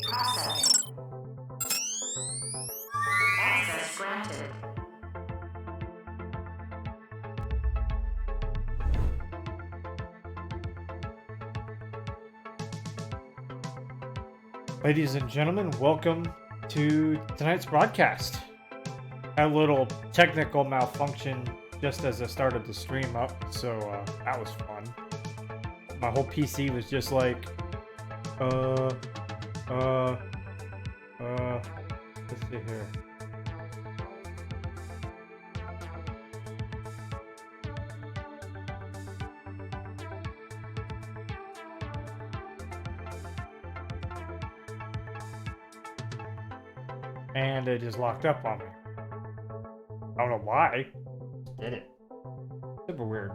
Processing. Access granted. Ladies and gentlemen, welcome to tonight's broadcast. Had a little technical malfunction just as I started the stream up, so that was fun. My whole PC was just like, let's see here. And it just locked up on me. I don't know why. Did it. Super weird.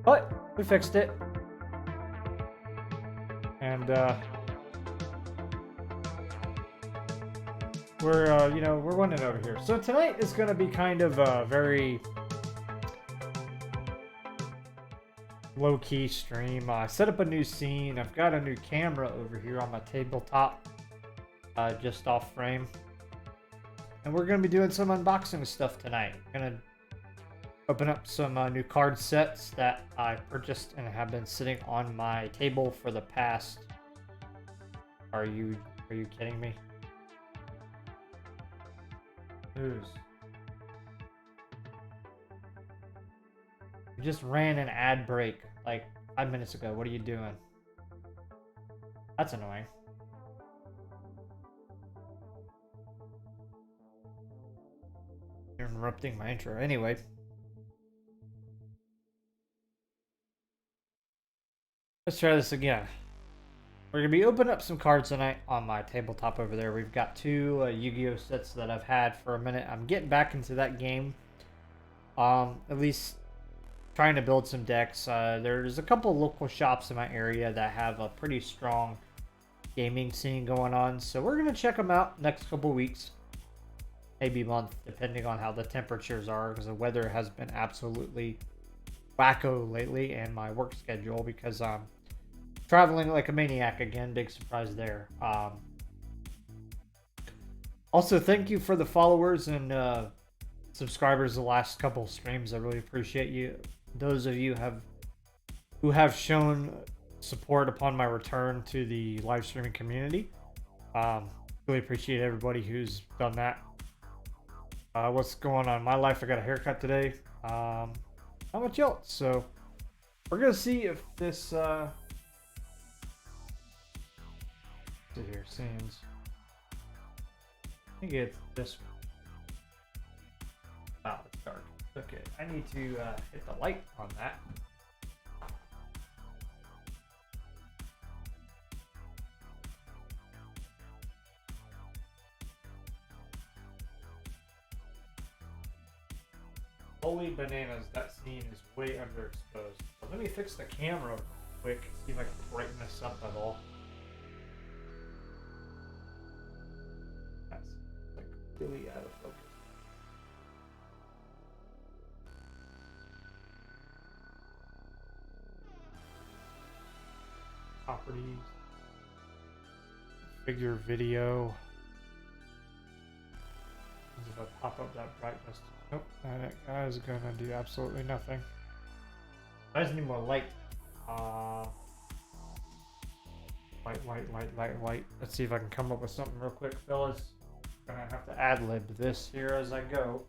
But we fixed it. And we're winning over here. So tonight is going to be kind of a very low-key stream. I set up a new scene. I've got a new camera over here on my tabletop. Just off frame. and we're going to be doing some unboxing stuff tonight. Going to open up some new card sets that I purchased and have been sitting on my table for the past... Are you kidding me? Who's? You just ran an ad break like 5 minutes ago. What are you doing? That's annoying. You're interrupting my intro. Anyway. Let's try this again. We're going to be opening up some cards tonight on my tabletop over there. We've got two Yu-Gi-Oh sets that I've had for a minute. I'm getting back into that game. At least trying to build some decks. There's a couple local shops in my area that have a pretty strong gaming scene going on. So we're going to check them out next couple weeks. Maybe month, depending on how the temperatures are. Because the weather has been absolutely wacko lately. And my work schedule, because I'm traveling like a maniac again. Big surprise there. Also, thank you for the followers and subscribers the last couple streams. I really appreciate you. Those of you who have shown support upon my return to the live streaming community. Really appreciate everybody who's done that. What's going on in my life? I got a haircut today. Not much else. So we're gonna see if this see here, scenes. I think it's this one. Ah, it's dark. Okay, I need to hit the light on that. Holy bananas, that scene is way underexposed. So let me fix the camera real quick, see if I can brighten this up at all. That's like really out of focus. Properties. Figure video. If I pop up that brightness. Nope, that is gonna do absolutely nothing. I just need more light. Light. Let's see if I can come up with something real quick, fellas. Gonna have to ad-lib this here as I go.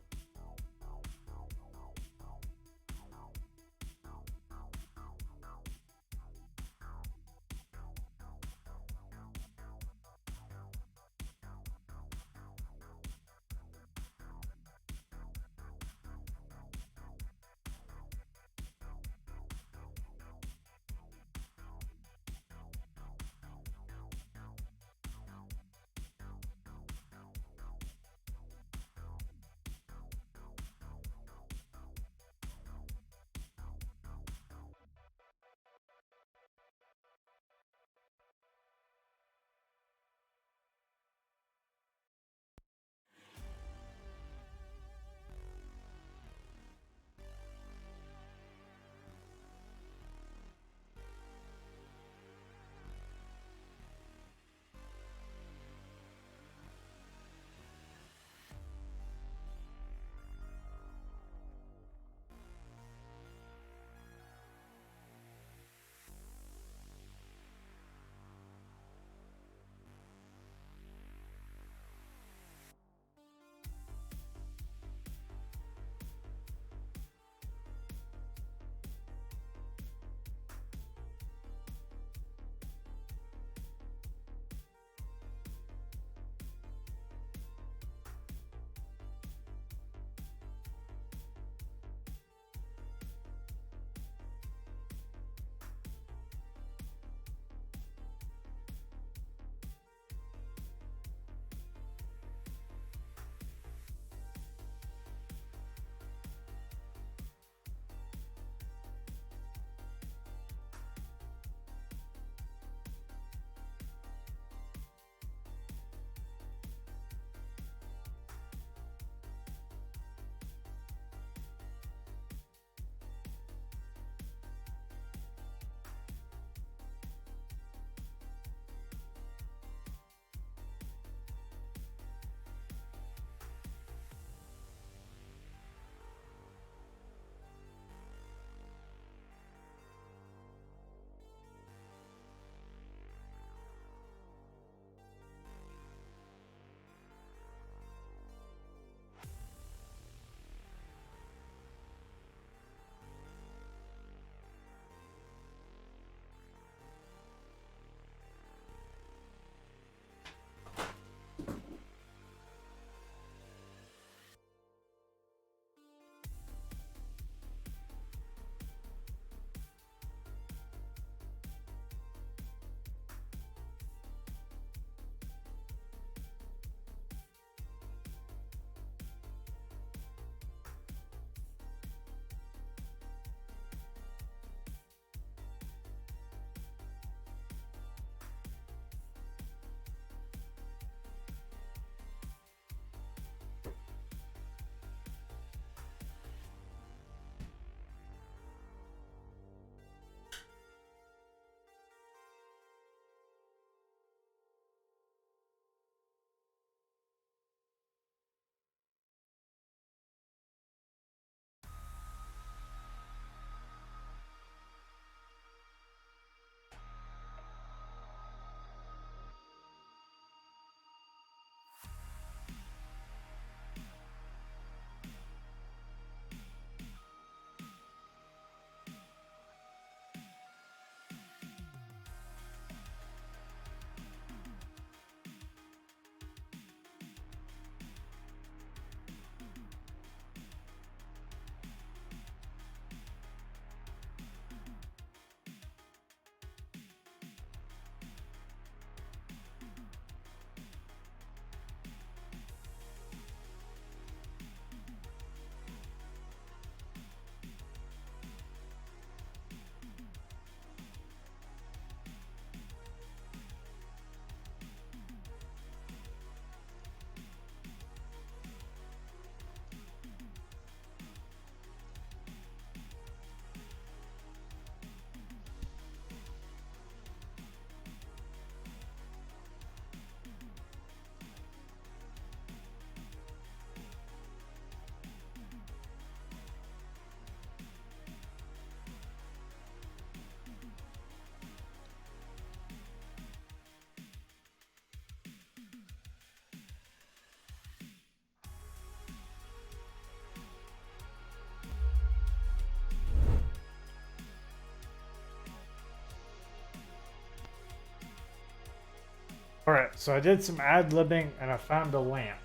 Alright, so I did some ad-libbing and I found a lamp.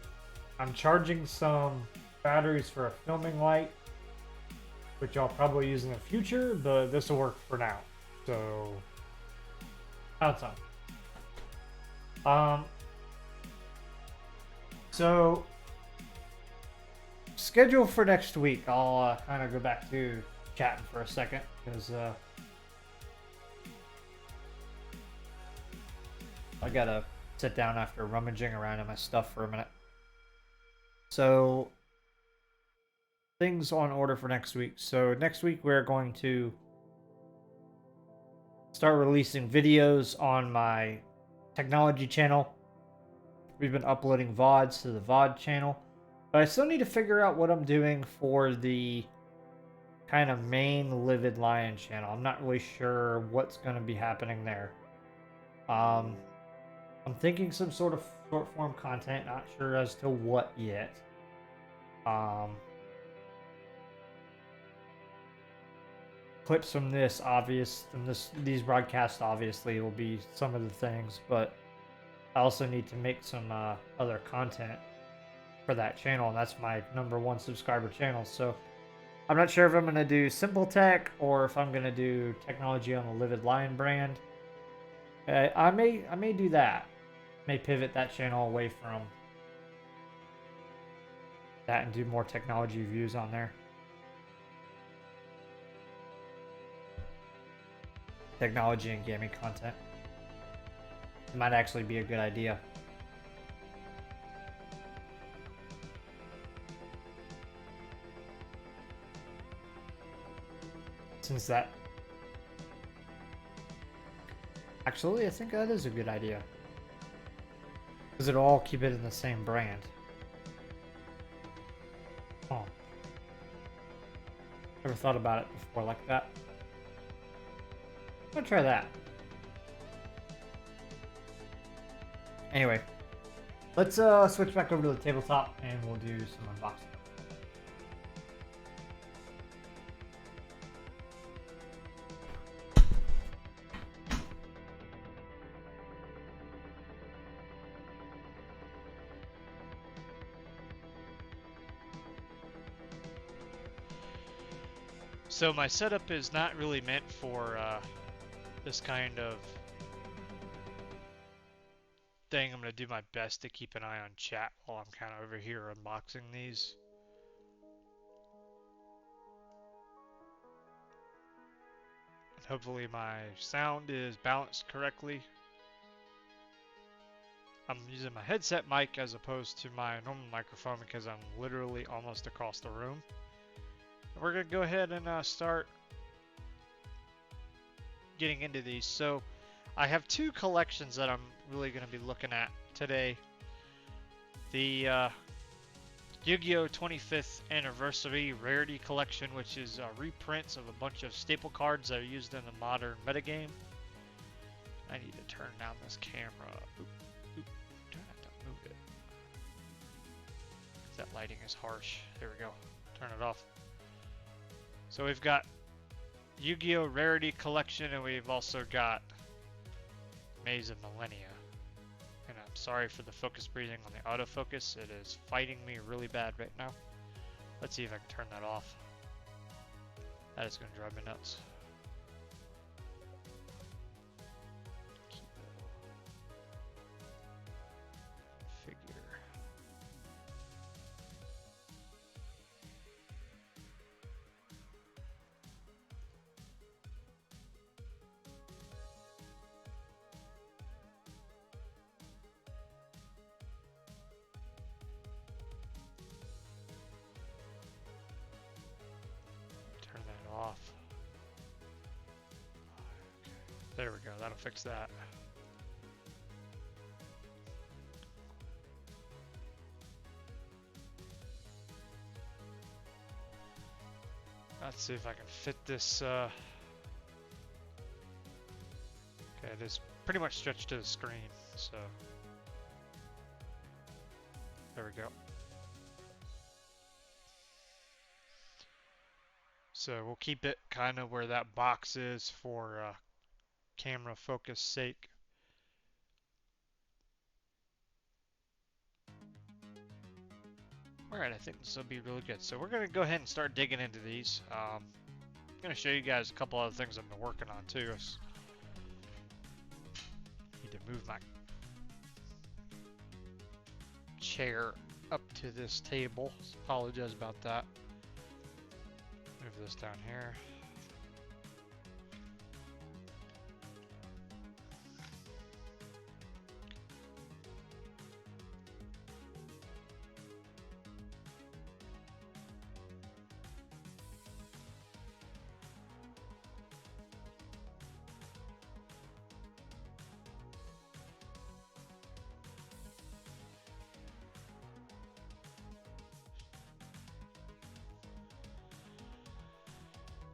I'm charging some batteries for a filming light, which I'll probably use in the future, but this will work for now. So, that's on. So schedule for next week. I'll kind of go back to chatting for a second because I gotta sit down after rummaging around in my stuff for a minute. So things on order for next week. So next week we're going to start releasing videos on my technology channel. We've been uploading VODs to the VOD channel, but I still need to figure out what I'm doing for the kind of main Livid Lion channel. I'm not really sure what's going to be happening there. I'm thinking some sort of short form content, not sure as to what yet. Clips from this, these broadcasts obviously will be some of the things, but I also need to make some other content for that channel, and that's my #1 subscriber channel. So I'm not sure if I'm going to do Simple Tech or if I'm going to do technology on the Livid Lion brand. I may do that. May pivot that channel away from that and do more technology views on there. Technology and gaming content. It might actually be a good idea. Since that... Actually, I think that is a good idea. Because it'll all keep it in the same brand. Oh. Never thought about it before like that. I'm gonna try that. Anyway, let's switch back over to the tabletop and we'll do some unboxing. So my setup is not really meant for this kind of thing. I'm going to do my best to keep an eye on chat while I'm kind of over here unboxing these. And hopefully my sound is balanced correctly. I'm using my headset mic as opposed to my normal microphone because I'm literally almost across the room. We're going to go ahead and start getting into these. So I have two collections that I'm really going to be looking at today. The Yugioh 25th Anniversary Rarity Collection, which is reprints of a bunch of staple cards that are used in the modern metagame. I need to turn down this camera. Oop, oop, try not to move it. That lighting is harsh. There we go. Turn it off. So we've got Yu-Gi-Oh! Rarity Collection, and we've also got Maze of Millennia. And I'm sorry for the focus breathing on the autofocus. It is fighting me really bad right now. Let's see if I can turn that off. That is going to drive me nuts. Figure. Turn that off. Okay. There we go. That'll fix that. Let's see if I can fit this. Okay, it is pretty much stretched to the screen, so there we go. So we'll keep it kind of where that box is for camera focus sake. Alright, I think this will be really good. So we're going to go ahead and start digging into these. I'm going to show you guys a couple other things I've been working on too. Need to move my chair up to this table. Apologize about that. Move this down here.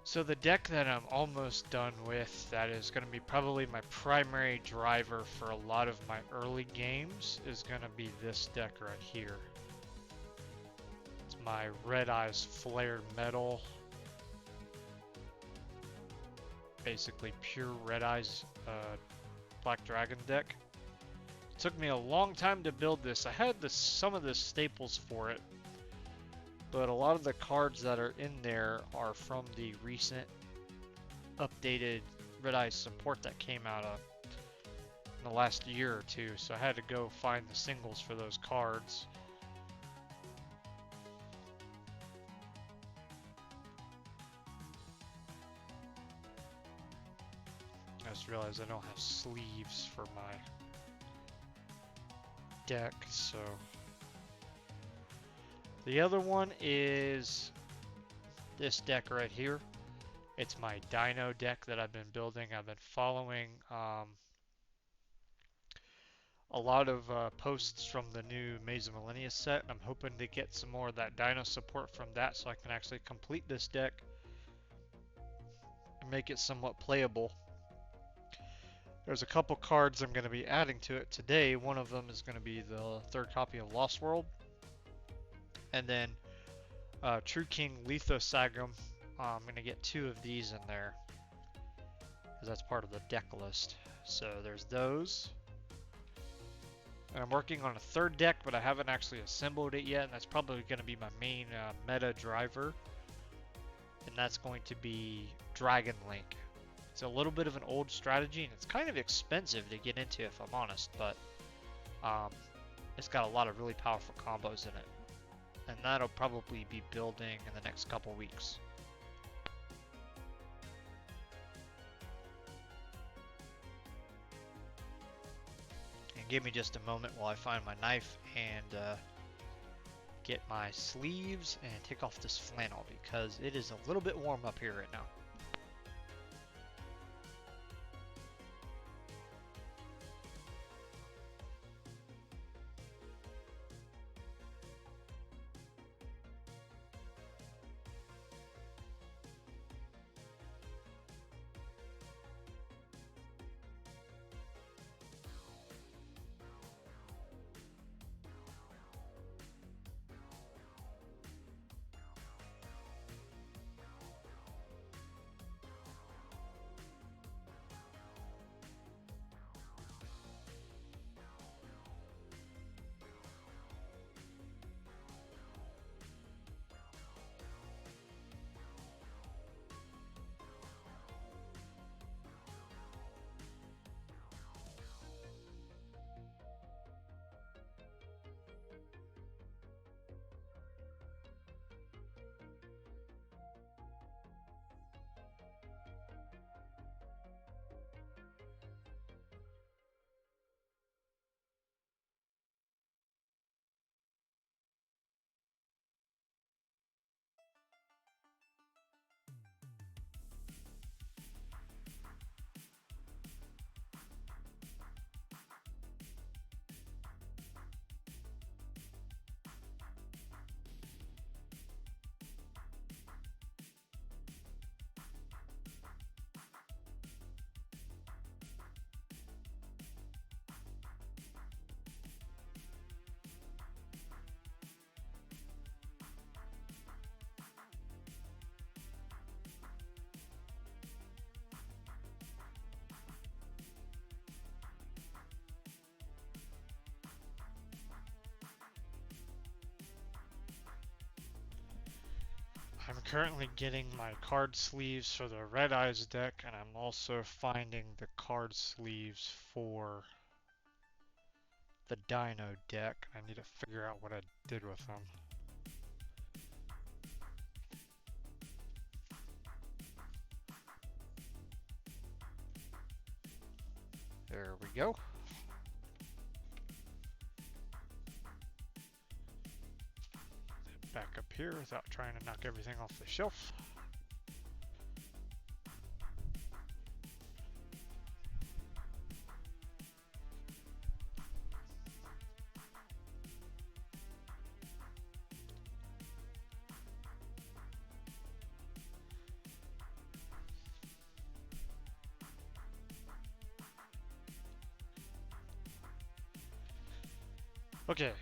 So the deck that I'm almost done with, that is going to be probably my primary driver for a lot of my early games, is going to be this deck right here. It's my Red Eyes Flared Metal. Basically pure Red Eyes Black Dragon deck. It took me a long time to build this. I had some of the staples for it, but a lot of the cards that are in there are from the recent updated Red Eyes support that came out in the last year or two, so I had to go find the singles for those cards. I just realized I don't have sleeves for my deck, so... The other one is this deck right here. It's my Dino deck that I've been building. I've been following a lot of posts from the new Maze of Millennia set. I'm hoping to get some more of that Dino support from that so I can actually complete this deck and make it somewhat playable. There's a couple cards I'm going to be adding to it today. One of them is going to be the third copy of Lost World. And then True King Lithosagum. I'm going to get 2 of these in there, because that's part of the deck list. So there's those. And I'm working on a third deck, but I haven't actually assembled it yet, and that's probably going to be my main meta driver. And that's going to be Dragon Link. It's a little bit of an old strategy, and it's kind of expensive to get into if I'm honest, but it's got a lot of really powerful combos in it. And that'll probably be building in the next couple weeks. And give me just a moment while I find my knife and get my sleeves and take off this flannel, because it is a little bit warm up here right now. currently getting my card sleeves for the Red Eyes deck, and I'm also finding the card sleeves for the Dino deck. I need to figure out what I did with them. There we go. Back up here without trying to knock everything off the shelf. Okay,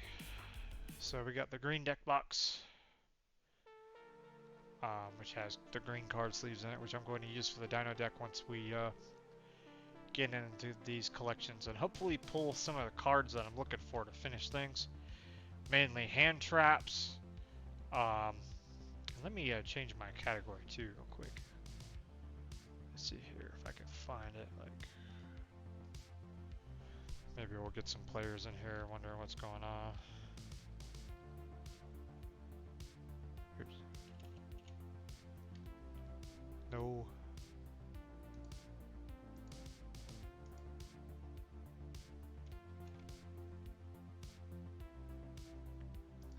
so we got the green deck box, which has the green card sleeves in it, which I'm going to use for the Dino deck once we get into these collections and hopefully pull some of the cards that I'm looking for to finish things. Mainly hand traps. Let me change my category too real quick. Let's see here if I can find it. Like, maybe we'll get some players in here wondering what's going on. Oops. No.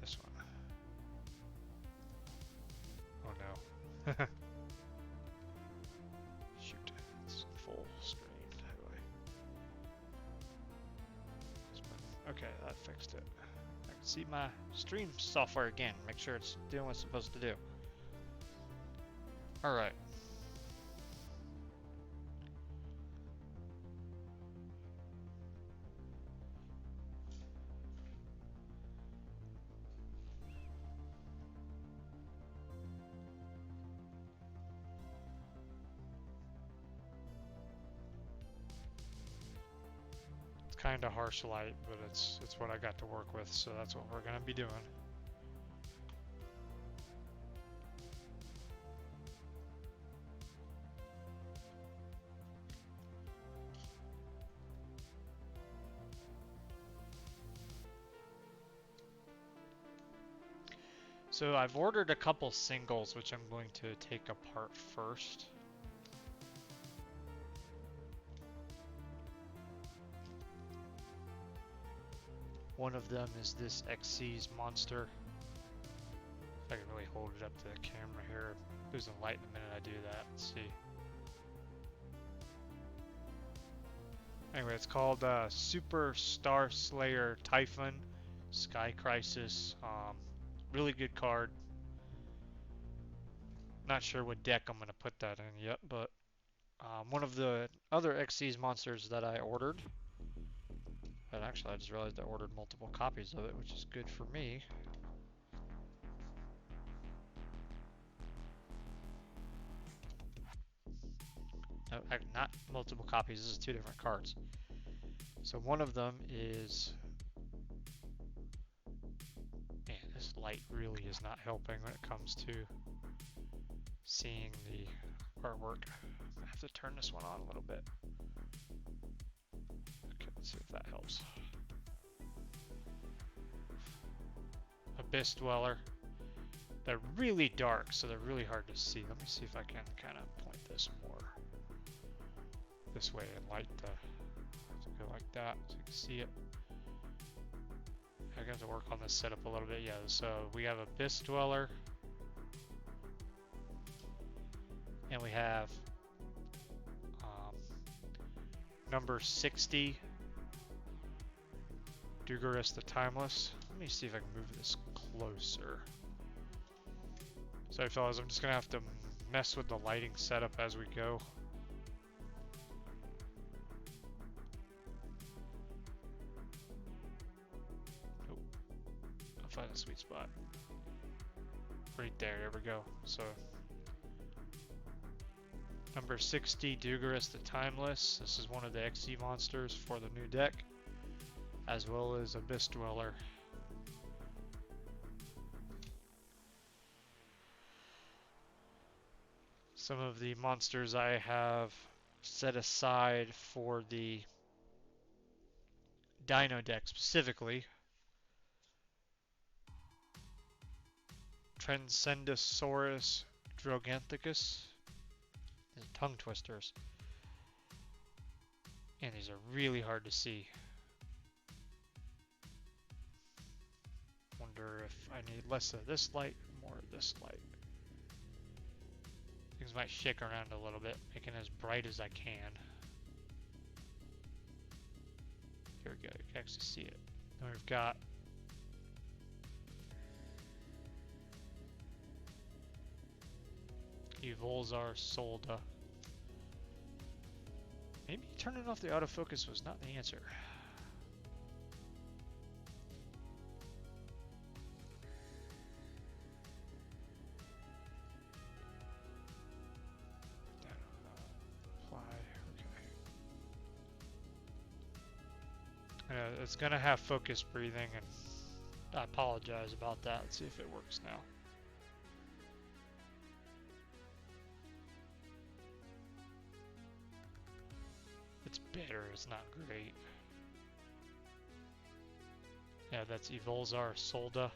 This one. Oh no. Shoot. It's full screen. How do I... Okay, that fixed it. I can see my stream software again. Make sure it's doing what it's supposed to do. Alright. Kind of harsh light, but it's what I got to work with, so that's what we're gonna be doing. So I've ordered a couple singles, which I'm going to take apart first. One of them is this XC's monster. If I can really hold it up to the camera here. Losing light the minute I do that. Let's see. Anyway, it's called Super Star Slayer Typhon Sky Crisis. Really good card. Not sure what deck I'm going to put that in yet, but one of the other XC's monsters that I ordered. And actually, I just realized I ordered multiple copies of it, which is good for me. No, not multiple copies. This is two different cards. So one of them is... Man, this light really is not helping when it comes to seeing the artwork. I have to turn this one on a little bit. Okay, let's see if that helps. Abyss Dweller. They're really dark, so they're really hard to see. Let me see if I can kind of point this more this way and light the... Go like that so you can see it. I have to work on this setup a little bit. Yeah, so we have Abyss Dweller. And we have number 60, Dugaris the Timeless. Let me see if I can move this closer. Sorry fellas, I'm just going to have to mess with the lighting setup as we go. Oh, I'll find a sweet spot. Right there, there we go. So, number 60, Dugaris the Timeless. This is one of the XC monsters for the new deck, as well as Abyss Dweller. some of the monsters I have set aside for the Dino deck specifically. Transcendosaurus Droganthicus. These are tongue twisters. And these are really hard to see. Wonder if I need less of this light, more of this light. Things might shake around a little bit, make it as bright as I can. Here we go, you can actually see it. Then we've got Evolzar Solda. Maybe turning off the autofocus was not the answer. Apply, okay. It's gonna have focus breathing, and I apologize about that. Let's see if it works now. It's better, it's not great. Yeah, that's Evolzar Solda.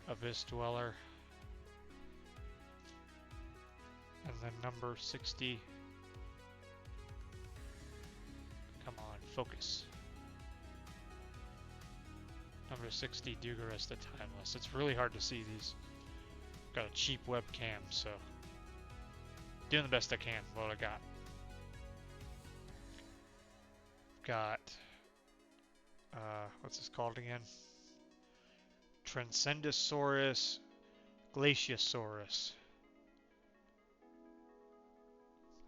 Abyss Dweller. And then number 60. Come on, focus. Number 60, Dugarus the Timeless. It's really hard to see these. Got a cheap webcam, so doing the best I can with what I got. Got, what's this called again? Transcendosaurus Glaciosaurus.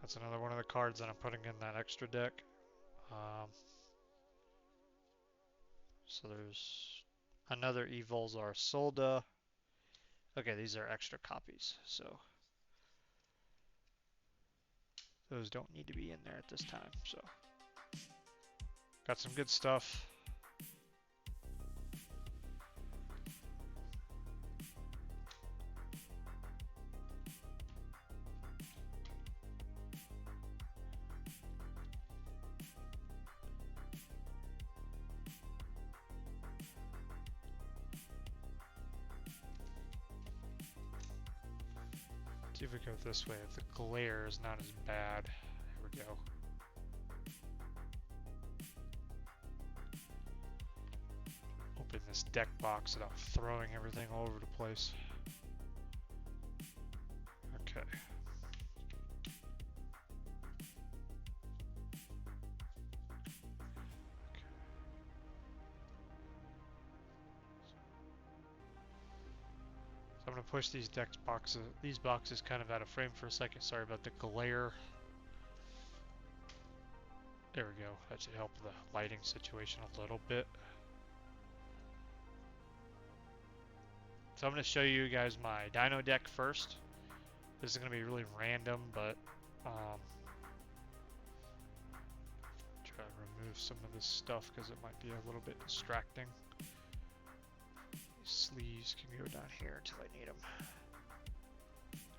That's another one of the cards that I'm putting in that extra deck. So there's another Evolzar Solda. Okay, these are extra copies, so those don't need to be in there at this time. So got some good stuff. See if we go this way, if the glare is not as bad. There we go. Open this deck box without throwing everything all over the place. Okay. I'm gonna push these boxes kind of out of frame for a second. Sorry about the glare. There we go. That should help the lighting situation a little bit. So I'm gonna show you guys my Dino deck first. This is gonna be really random, but try to remove some of this stuff because it might be a little bit distracting. Sleeves can go down here until I need them.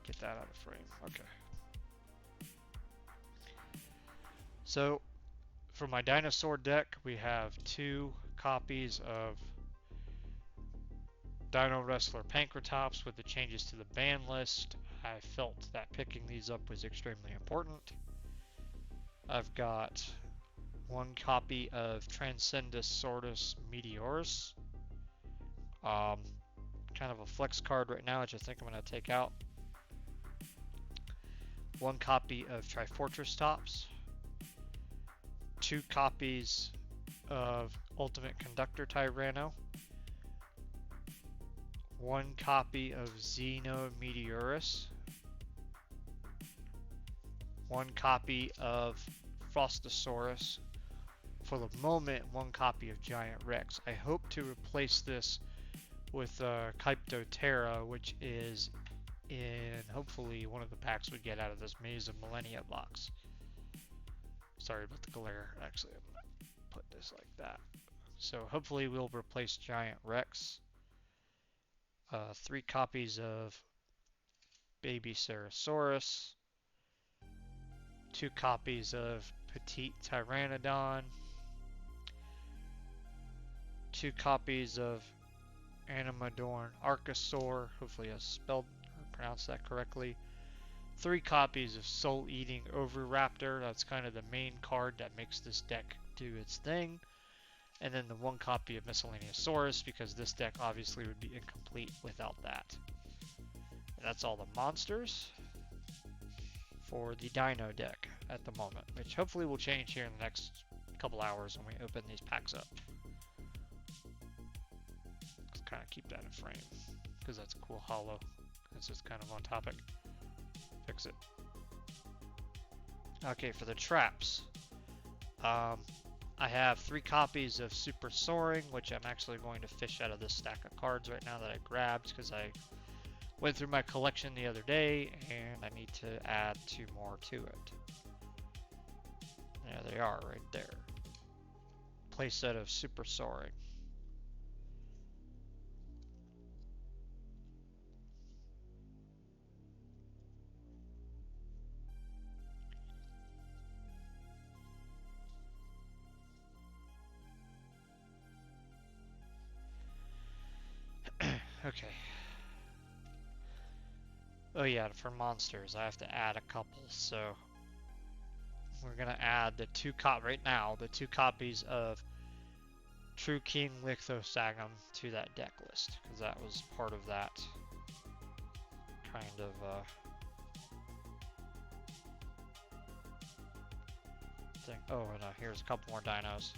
Get that out of frame. Okay. So, for my dinosaur deck, we have 2 copies of Dino Wrestler Pankratops with the changes to the ban list. I felt that picking these up was extremely important. I've got 1 copy of Transcendosaurus Meteorus. Kind of a flex card right now, which I think I'm going to take out. 1 copy of Trifortress Tops. 2 copies of Ultimate Conductor Tyranno. 1 copy of Xeno Meteorus. 1 copy of Frostosaurus. For the moment, 1 copy of Giant Rex. I hope to replace this with Kyptoterra, which is in hopefully one of the packs we get out of this Maze of Millennia box. Sorry about the glare. Actually, I'm going to put this like that. So hopefully we'll replace Giant Rex. 3 copies of Baby Ceratosaurus. 2 copies of Petite Pteranodon. 2 copies of Animadorn Archosaur. Hopefully I spelled or pronounced that correctly. 3 copies of Soul Eating Oviraptor. That's kind of the main card that makes this deck do its thing. And then the 1 copy of Miscellaneousaurus, because this deck obviously would be incomplete without that. And that's all the monsters for the Dino deck at the moment, which hopefully will change here in the next couple hours when we open these packs up. Let's kind of keep that in frame, because that's a cool holo. It's just kind of on topic. Fix it. Okay, for the traps. I have 3 copies of Super Soaring, which I'm actually going to fish out of this stack of cards right now that I grabbed, because I went through my collection the other day, and I need to add 2 more to it. There they are, right there. Playset of Super Soaring. Okay. Oh yeah, for monsters, I have to add a couple, so we're gonna add the 2 right now, the 2 copies of True King Lithosagum to that deck list, because that was part of that kind of thing. Oh, and here's a couple more dinos.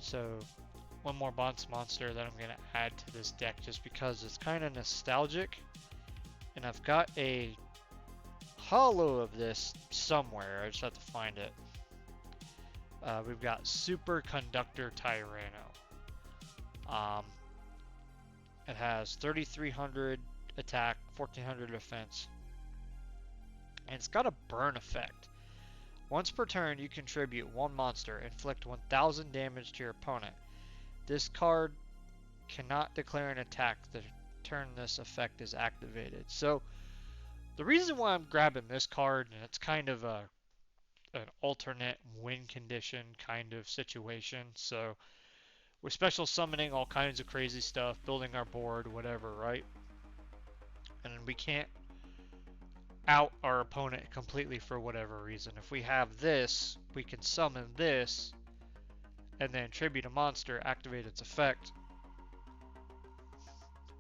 So, one more monster that I'm going to add to this deck just because it's kind of nostalgic. And I've got a holo of this somewhere. I just have to find it. We've got Superconductor Tyranno. It has 3,300 attack, 1,400 defense. And it's got a burn effect. Once per turn, you contribute 1 monster, inflict 1,000 damage to your opponent. This card cannot declare an attack the turn this effect is activated. So, the reason why I'm grabbing this card, and it's kind of an alternate win condition kind of situation. So, we're special summoning all kinds of crazy stuff, building our board, whatever, right? And we can't out our opponent completely for whatever reason. If we have this, we can summon this and then tribute a monster, activate its effect,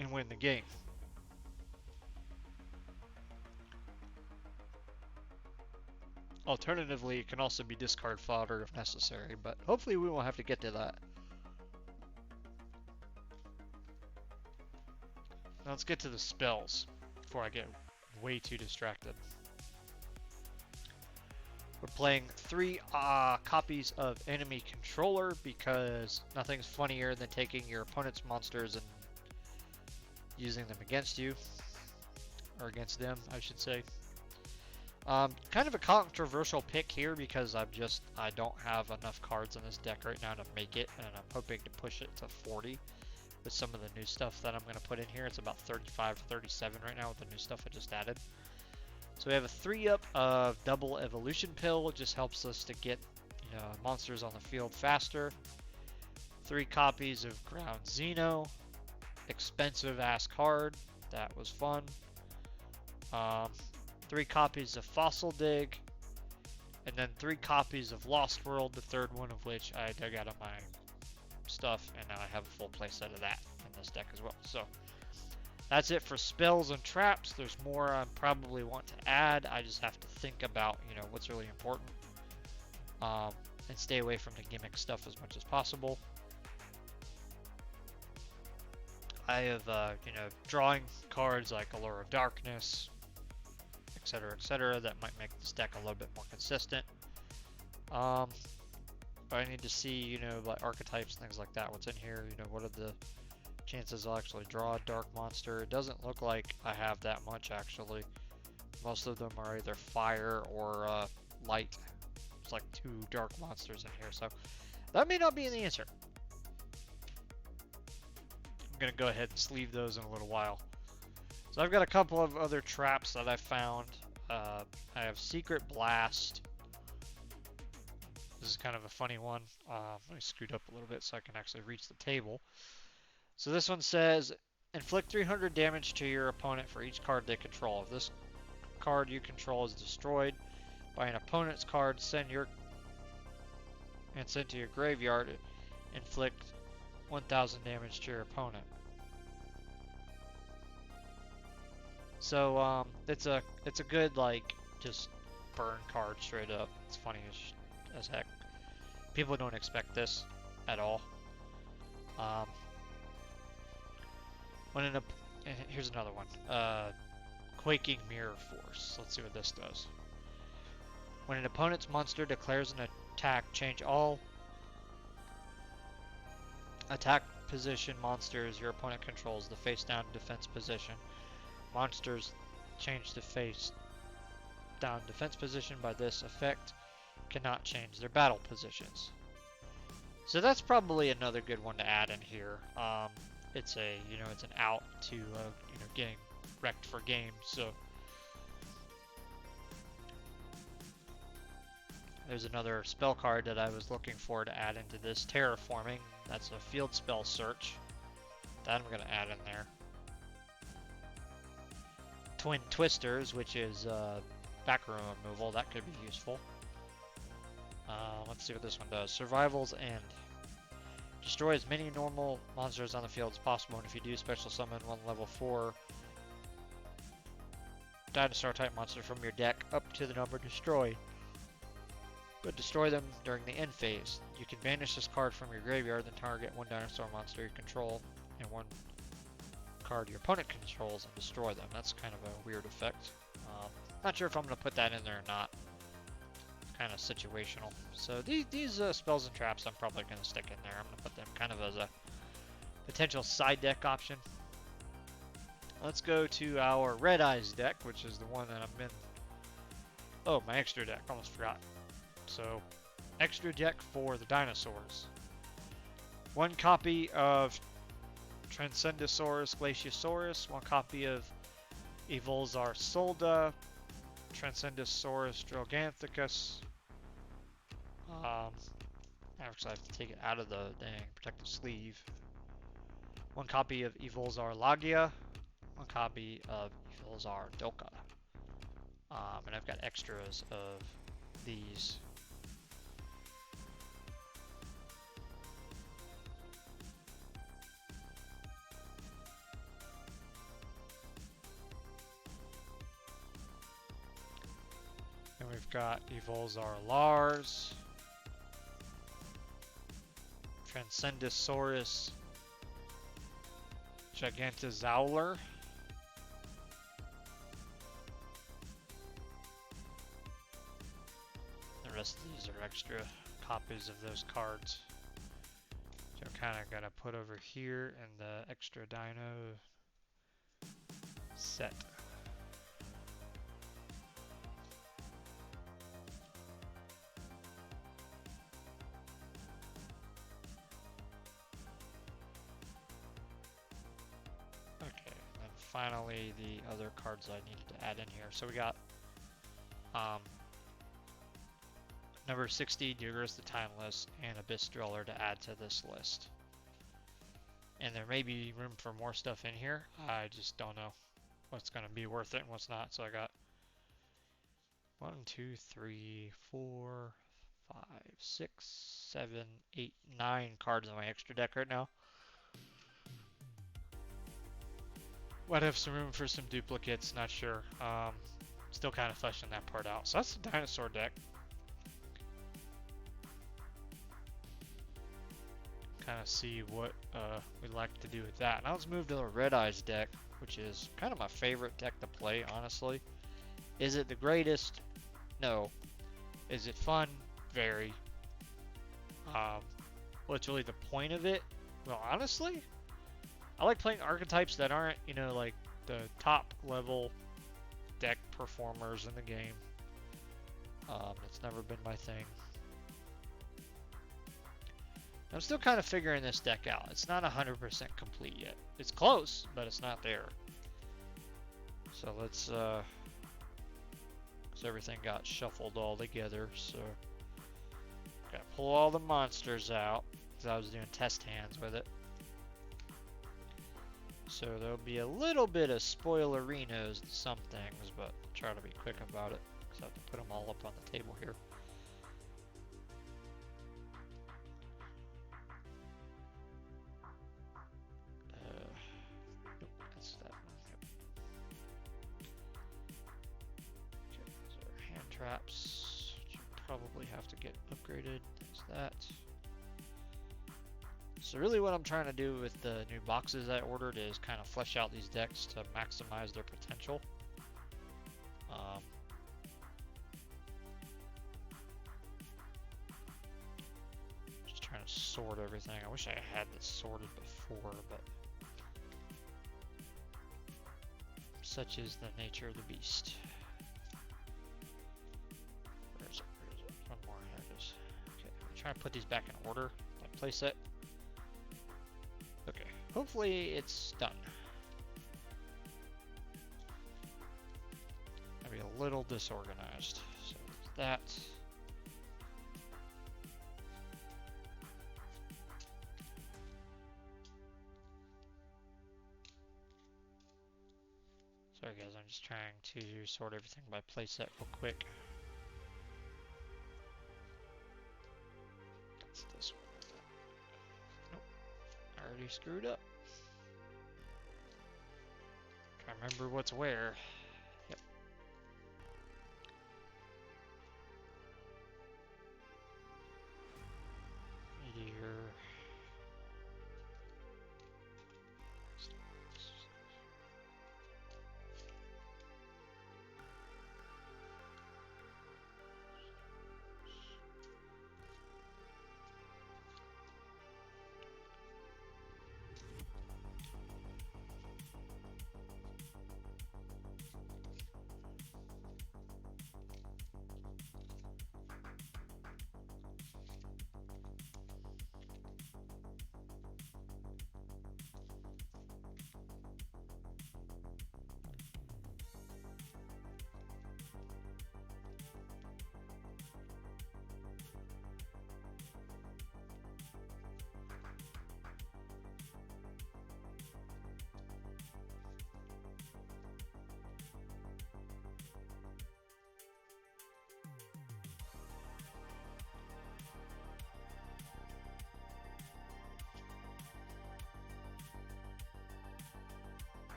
and win the game. Alternatively, it can also be discard fodder if necessary, but hopefully we won't have to get to that. Now let's get to the spells before I get way too distracted. We're playing 3 copies of Enemy Controller because nothing's funnier than taking your opponent's monsters and using them against you. Or against them, I should say. Kind of a controversial pick here because I don't have enough cards in this deck right now to make it, and I'm hoping to push it to 40 with some of the new stuff that I'm going to put in here. It's about 35 or 37 right now with the new stuff I just added. So we have a 3-up of Double Evolution Pill. It just helps us to get monsters on the field faster. 3 copies of Ground Xeno. Expensive ass card. That was fun. 3 copies of Fossil Dig. And then 3 copies of Lost World, the 3rd one of which I dug out of my stuff, and now I have a full playset of that in this deck as well. So that's it for spells and traps. There's more I probably want to add. I just have to think about what's really important, and stay away from the gimmick stuff as much as possible. I have drawing cards like Allure of Darkness, etc., that might make this deck a little bit more consistent. I need to see, you know, like archetypes, things like that. What's in here? You know, what are the chances I'll actually draw a dark monster? It doesn't look like I have that much actually. Most of them are either fire or light. It's like 2 dark monsters in here, so that may not be the answer. I'm gonna go ahead and sleeve those in a little while. So I've got a couple of other traps that I found. I have Secret Blast. This is kind of a funny one. Let me scoot up a little bit so I can actually reach the table. So this one says, inflict 300 damage to your opponent for each card they control. If this card you control is destroyed by an opponent's card, send to your graveyard, inflict 1000 damage to your opponent. So it's a good, like, just burn card straight up. It's funny as heck. People don't expect this at all. Here's another one. Quaking Mirror Force. Let's see what this does. When an opponent's monster declares an attack, change all attack position monsters your opponent controls the face down defense position. Monsters change the face down defense position by this effect cannot change their battle positions. So that's probably another good one to add in here. It's an out to getting wrecked for games. So there's another spell card that I was looking for to add into this, Terraforming. That's a field spell search. That I'm gonna add in there. Twin Twisters, which is back row removal. That could be useful. Let's see what this one does. Survival's End. Destroy as many normal monsters on the field as possible, and if you do, special summon one level 4 dinosaur type monster from your deck up to the number destroyed. But destroy them during the end phase. You can banish this card from your graveyard, then target one dinosaur monster you control and one card your opponent controls and destroy them. That's kind of a weird effect. Not sure if I'm going to put that in there or not. Kind of situational. So these spells and traps I'm probably going to stick in there. I'm going to put them kind of as a potential side deck option. Let's go to our Red Eyes deck, which is the one that I'm in. Oh, my extra deck. Almost forgot. So, extra deck for the dinosaurs. One copy of Transcendosaurus Glaciosaurus, one copy of Evolzar Solda, Transcendosaurus Droganthicus. Actually, I have to take it out of the protective sleeve. One copy of Evolzar Lagia, one copy of Evolzar Doka. And I've got extras of these. And we've got Evolzar Lars, Transcendosaurus Gigantozauler, the rest of these are extra copies of those cards. So I'm kind of gonna put over here in the extra dino set. Finally, the other cards I needed to add in here. So we got number 60, Duras the Timeless, and Abyss Driller to add to this list. And there may be room for more stuff in here. I just don't know what's going to be worth it and what's not. So I got 1, 2, 3, 4, 5, 6, 7, 8, 9 cards on my extra deck right now. Might have some room for some duplicates, not sure. Still kind of fleshing that part out. So that's the dinosaur deck. Kind of see what we'd like to do with that. Now let's move to the Red Eyes deck, which is kind of my favorite deck to play, honestly. Is it the greatest? No. Is it fun? Very. What's really the point of it? Well, honestly, I like playing archetypes that aren't, you know, like the top level deck performers in the game. It's never been my thing. I'm still kind of figuring this deck out. It's not 100% complete yet. It's close, but it's not there. So let's, because everything got shuffled all together, so gotta pull all the monsters out, because I was doing test hands with it. So there'll be a little bit of spoilerinos to some things, but I'll try to be quick about it, because I have to put them all up on the table here. Nope, that's that one. Yep. Okay, those are hand traps, which probably have to get upgraded. There's that. So really what I'm trying to do with the new boxes I ordered is kind of flesh out these decks to maximize their potential. Just trying to sort everything. I wish I had this sorted before, but such is the nature of the beast. Where is it? Where is it? One more. There it is. Okay, I'm trying to put these back in order. Like playset. Okay, hopefully it's done. I'll be a little disorganized. So that. Sorry guys, I'm just trying to sort everything by playset real quick. That's this one. Nope. I already screwed up. Trying to remember what's where. Yep. Meteor.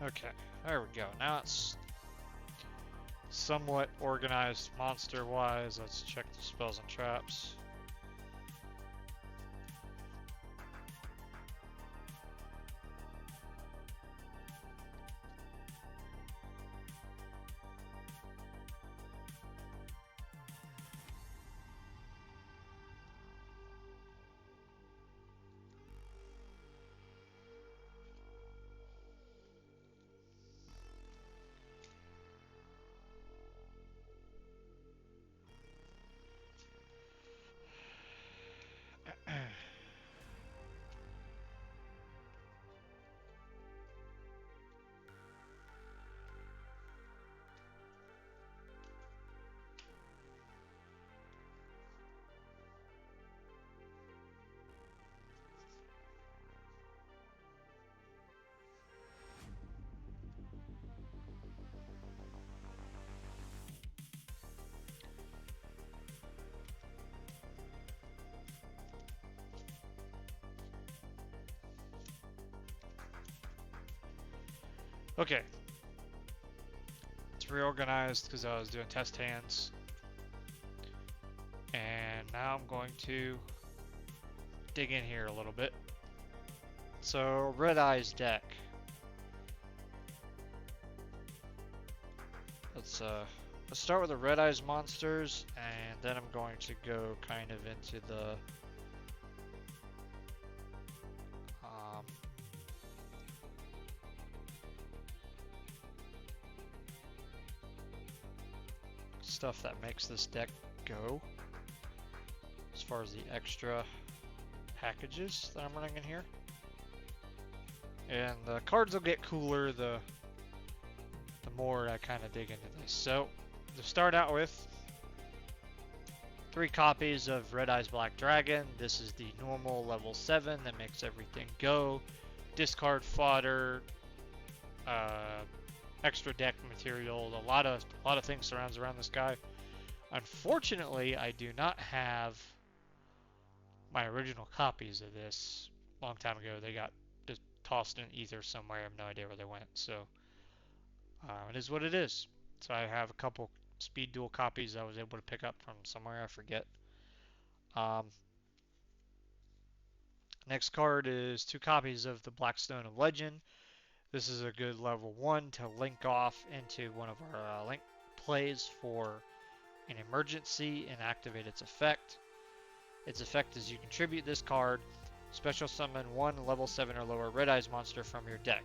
Okay, there we go. Now it's somewhat organized monster-wise. Let's check the spells and traps. Okay. It's reorganized because I was doing test hands. And now I'm going to dig in here a little bit. So, Red Eye's deck. let's start with the Red Eyes monsters, and then I'm going to go kind of into the stuff that makes this deck go, as far as the extra packages that I'm running in here. And the cards will get cooler the more I kind of dig into this. So, to start out with, 3 copies of Red Eyes Black Dragon. This is the normal level 7 that makes everything go. Discard fodder, extra deck material, a lot of things surrounds around this guy. Unfortunately, I do not have my original copies of this. A long time ago, they got just tossed in ether somewhere. I have no idea where they went. So it is what it is. So I have a couple speed duel copies I was able to pick up from somewhere, I forget. Next card is 2 copies of the Blackstone of Legend. This is a good level 1 to link off into one of our link plays for an emergency and activate its effect. Its effect is you contribute this card, special summon 1 level 7 or lower Red Eyes monster from your deck.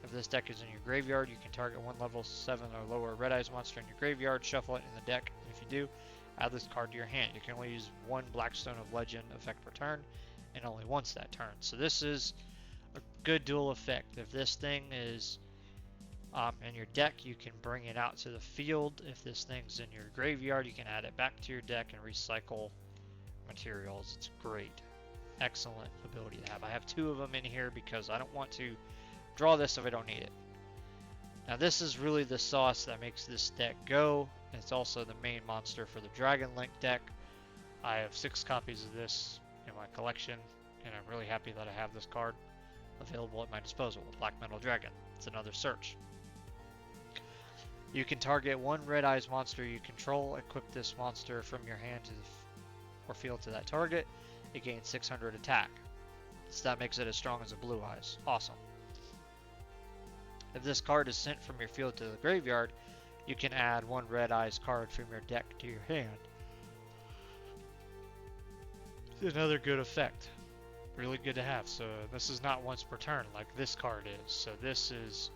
If this deck is in your graveyard, you can target 1 level 7 or lower Red Eyes monster in your graveyard, shuffle it in the deck, and if you do, add this card to your hand. You can only use 1 Blackstone of Legend effect per turn, and only once that turn. So this is a good dual effect. If this thing is in your deck, you can bring it out to the field. If this thing's in your graveyard, you can add it back to your deck and recycle materials. It's great. Excellent ability to have. I have 2 of them in here because I don't want to draw this if I don't need it. Now this is really the sauce that makes this deck go. It's also the main monster for the Dragon Link deck. I have 6 copies of this in my collection, and I'm really happy that I have this card available at my disposal. Black Metal Dragon. It's another search. You can target 1 Red Eyes monster you control, equip this monster from your hand to or field to that target. It gains 600 attack. So that makes it as strong as a Blue Eyes. Awesome. If this card is sent from your field to the graveyard, you can add 1 Red Eyes card from your deck to your hand. It's another good effect. Really good to have. So this is not once per turn like this card is. So this is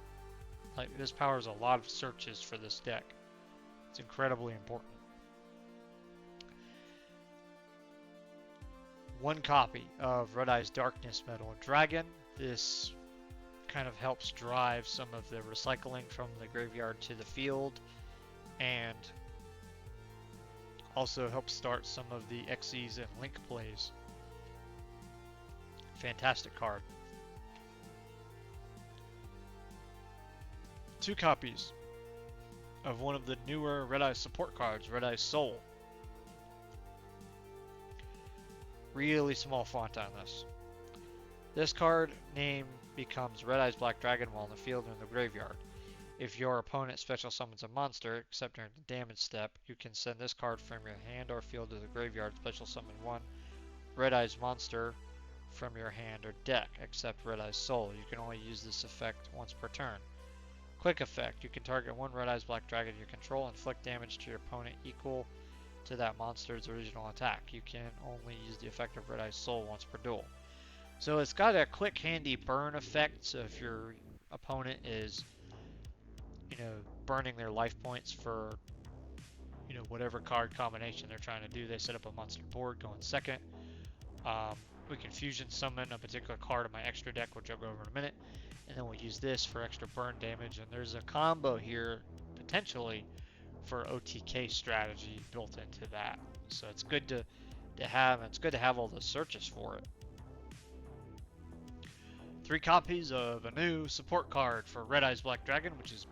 like this powers a lot of searches for this deck. It's incredibly important. 1 copy of Red Eyes Darkness Metal Dragon. This kind of helps drive some of the recycling from the graveyard to the field, and also helps start some of the Xyz and Link plays. Fantastic card. 2 copies of one of the newer Red Eyes support cards, Red Eyes Soul. Really small font on this. This card name becomes Red Eyes Black Dragon while in the field or in the graveyard. If your opponent special summons a monster, except during the damage step, you can send this card from your hand or field to the graveyard, special summon 1 Red Eyes monster from your hand or deck, except Red Eyes Soul. You can only use this effect once per turn. Quick effect. You can target 1 Red Eyes Black Dragon you control and inflict damage to your opponent equal to that monster's original attack. You can only use the effect of Red Eyes Soul once per duel. So it's got a quick handy burn effect, so if your opponent is, burning their life points for, whatever card combination they're trying to do, they set up a monster board, go in second. We can fusion summon a particular card in my extra deck, which I'll go over in a minute, and then we'll use this for extra burn damage, and there's a combo here, potentially, for OTK strategy built into that. So it's good to have, and it's good to have all the searches for it. 3 copies of a new support card for Red Eyes Black Dragon, which is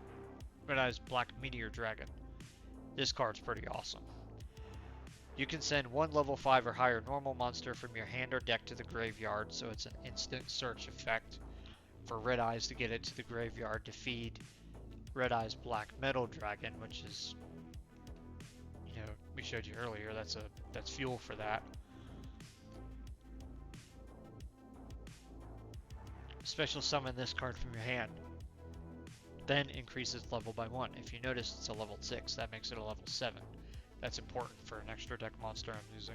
Red Eyes Black Meteor Dragon. This card's pretty awesome. You can send 1 level 5 or higher normal monster from your hand or deck to the graveyard, so it's an instant search effect for Red Eyes to get it to the graveyard to feed Red Eyes Black Metal Dragon, which is, we showed you earlier, that's fuel for that. Special summon this card from your hand. then increase its level by 1. If you notice, it's a level 6. That makes it a level 7. That's important for an extra deck monster I'm using.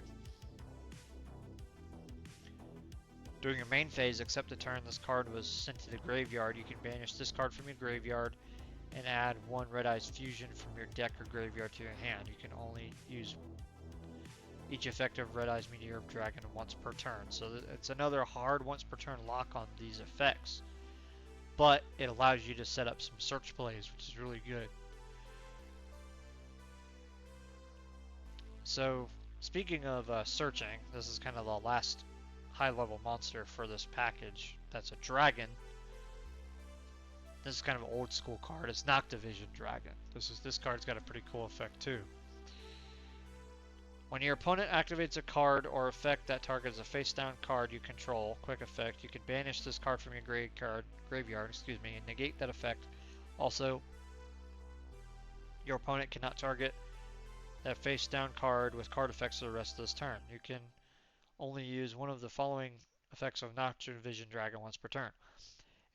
During your main phase, except the turn this card was sent to the graveyard, you can banish this card from your graveyard and add 1 Red Eyes Fusion from your deck or graveyard to your hand. You can only use each effective Red Eyes Meteor Dragon once per turn. So it's another hard once per turn lock on these effects. But it allows you to set up some search plays, which is really good. So, speaking of searching, this is kind of the last high-level monster for this package. That's a dragon. This is kind of an old-school card. It's Noctivision Dragon. This card's got a pretty cool effect too. When your opponent activates a card or effect that targets a face-down card you control, quick effect, you can banish this card from your graveyard, and negate that effect. Also, your opponent cannot target that face-down card with card effects for the rest of this turn. You can only use one of the following effects of Noctivision Dragon once per turn.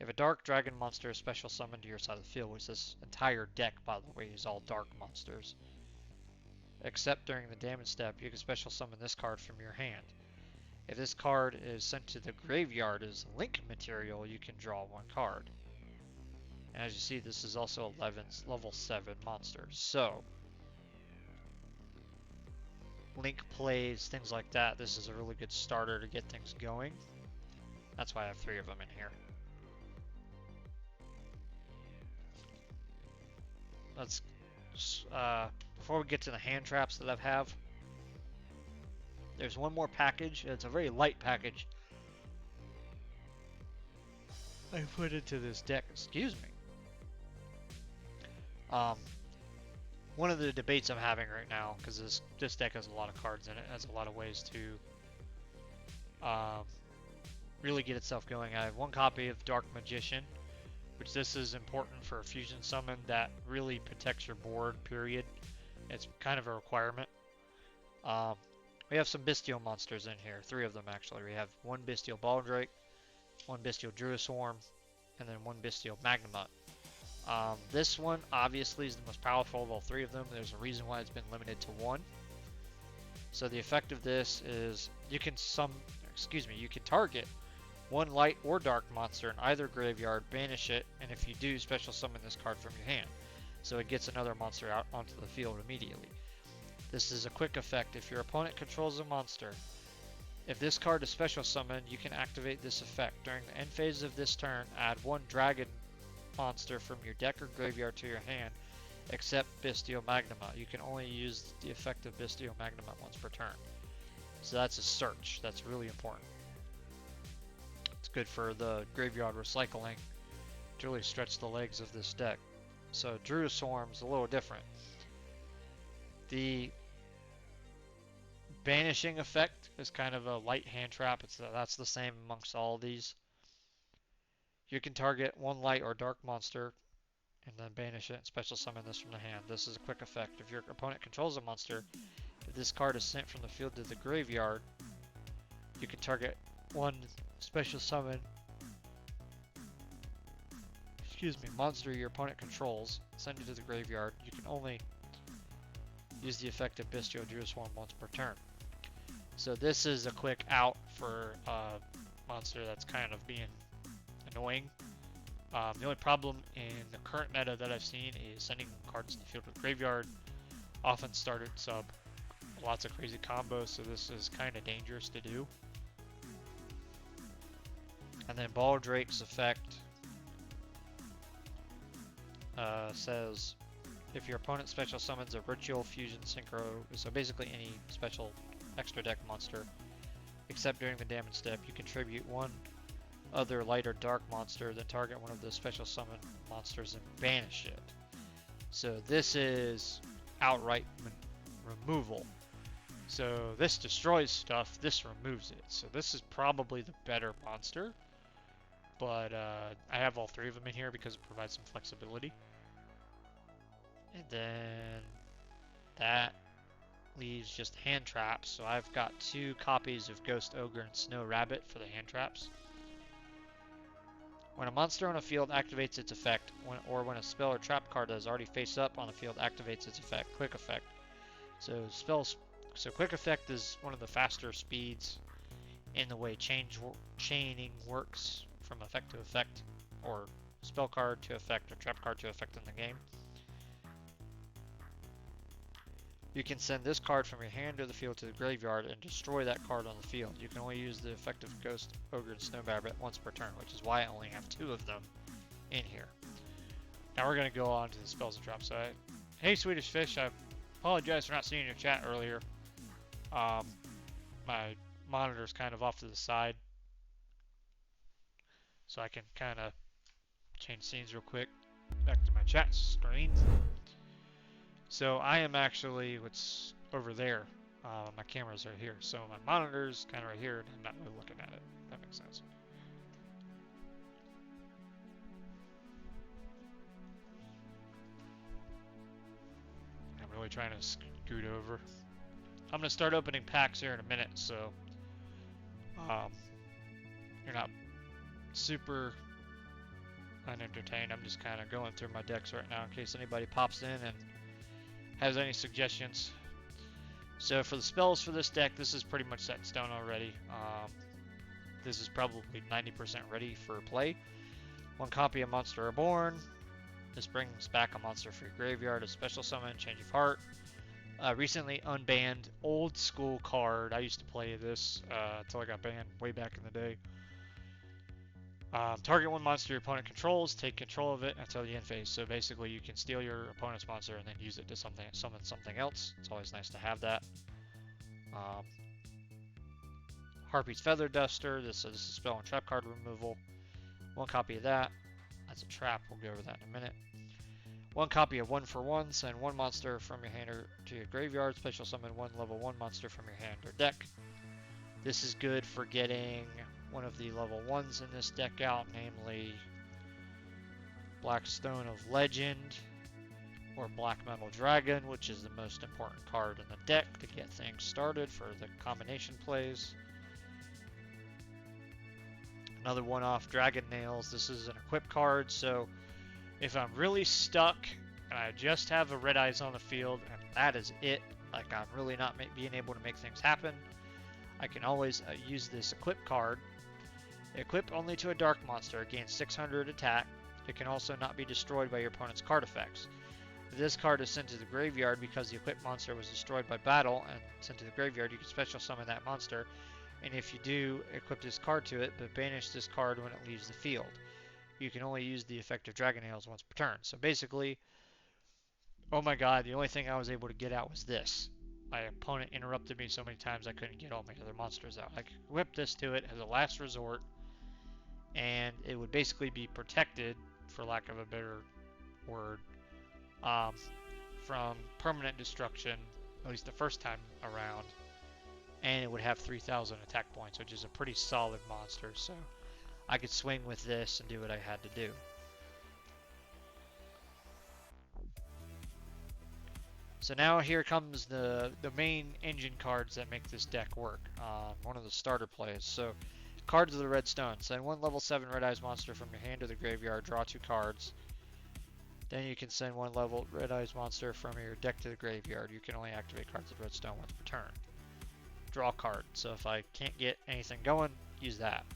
If a dark dragon monster is special summoned to your side of the field, which this entire deck, by the way, is all dark monsters, except during the damage step, you can special summon this card from your hand. If this card is sent to the graveyard as link material, you can draw 1 card. And as you see, this is also 11's level 7 monster. So, link plays, things like that, this is a really good starter to get things going. That's why I have 3 of them in here. Let's, before we get to the hand traps that I have, there's one more package. It's a very light package I put into this deck. Excuse me. One of the debates I'm having right now, because this deck has a lot of cards in it, has a lot of ways to really get itself going. I have 1 copy of Dark Magician, which this is important for a fusion summon that really protects your board, period. It's kind of a requirement. We have some Bestial monsters in here, 3 of them actually. We have 1 Bestial Baldrake, 1 Bestial Druisworm, and then 1 Bestial Magnemite. This one obviously is the most powerful of all 3 of them. There's a reason why it's been limited to 1. So the effect of this is you can target 1 light or dark monster in either graveyard, banish it, and if you do, special summon this card from your hand. So it gets another monster out onto the field immediately. This is a quick effect. If your opponent controls a monster, if this card is special summoned, you can activate this effect. During the end phase of this turn, add 1 dragon monster from your deck or graveyard to your hand, except Bestial Magnemite. You can only use the effect of Bestial Magnemite once per turn. So that's a search. That's really important. It's good for the graveyard recycling to really stretch the legs of this deck. So Druisworm's a little different. The banishing effect is kind of a light hand trap. That's the same amongst all of these. You can target 1 light or dark monster and then banish it and special summon this from the hand. This is a quick effect. If your opponent controls a monster, if this card is sent from the field to the graveyard, you can target 1 special summon monster your opponent controls, send it to the graveyard. You can only use the effect of Bestial Druisworm once per turn. So this is a quick out for a monster that's kind of being annoying. The only problem in the current meta that I've seen is sending cards in the field to the graveyard. Often started sub lots of crazy combos, so this is kind of dangerous to do. And then Baldrake's effect says if your opponent special summons a Ritual Fusion Synchro, so basically any special extra deck monster, except during the damage step, you contribute 1 other light or dark monster, then target 1 of the special summon monsters and banish it. So this is outright removal. So this destroys stuff, this removes it. So this is probably the better monster. But I have all 3 of them in here because it provides some flexibility. And then that leaves just hand traps. So I've got 2 copies of Ghost Ogre and Snow Rabbit for the hand traps. When a monster on a field activates its effect, or when a spell or trap card that is already face up on the field activates its effect, quick effect. So quick effect is one of the faster speeds in the way chaining works from effect to effect, or spell card to effect, or trap card to effect in the game. You can send this card from your hand to the field to the graveyard and destroy that card on the field. You can only use the effect of Ghost, Ogre, and Snow Rabbit once per turn, which is why I only have 2 of them in here. Now we're going to go on to the spells and traps. Hey Swedish Fish, I apologize for not seeing your chat earlier. My monitor's kind of off to the side, so I can kind of change scenes real quick. Back to my chat screen. So I am actually what's over there. My camera's right here, so my monitor's kind of right here, and I'm not really looking at it. If that makes sense. I'm really trying to scoot over. I'm gonna start opening packs here in a minute, so you're not super unentertained. I'm just kind of going through my decks right now in case anybody pops in and has any suggestions. So for the spells for this deck, this is pretty much set in stone already. This is probably 90% ready for play. 1 copy of Monster Reborn. This brings back a monster for your graveyard, a special summon, Change of Heart. Recently unbanned old school card. I used to play this until I got banned way back in the day. Target 1 monster your opponent controls, take control of it until the end phase. So basically you can steal your opponent's monster and then use it to summon something else. It's always nice to have that. Harpy's Feather Duster, this is spell and trap card removal. 1 copy of that. That's a trap, we'll go over that in a minute. 1 copy of 1 for 1, send 1 monster from your hand to your graveyard, special summon 1 level 1 monster from your hand or deck. This is good for getting one of the level 1s in this deck out, namely Blackstone of Legend or Black Metal Dragon, which is the most important card in the deck to get things started for the combination plays. Another one-off, Dragon Nails. This is an equip card, so if I'm really stuck and I just have a Red Eyes on the field and that is it, like I'm really not being able to make things happen, I can always use this equip card. Equip only to a dark monster, gains 600 attack. It can also not be destroyed by your opponent's card effects. If this card is sent to the graveyard because the equipped monster was destroyed by battle and sent to the graveyard, you can special summon that monster. And if you do, equip this card to it, but banish this card when it leaves the field. You can only use the effect of Dragon Nails once per turn. So basically, oh my god, the only thing I was able to get out was this. My opponent interrupted me so many times I couldn't get all my other monsters out. I could whip this to it as a last resort, and it would basically be protected, for lack of a better word, from permanent destruction, at least the first time around, and it would have 3,000 attack points, which is a pretty solid monster, so I could swing with this and do what I had to do. So now here comes the main engine cards that make this deck work. One of the starter plays. So cards of the Red Stone. Send 1 level 7 Red Eyes monster from your hand to the graveyard. Draw 2 cards. Then you can send 1 level Red Eyes monster from your deck to the graveyard. You can only activate cards of Red Stone once per turn. Draw a card. So if I can't get anything going, use that.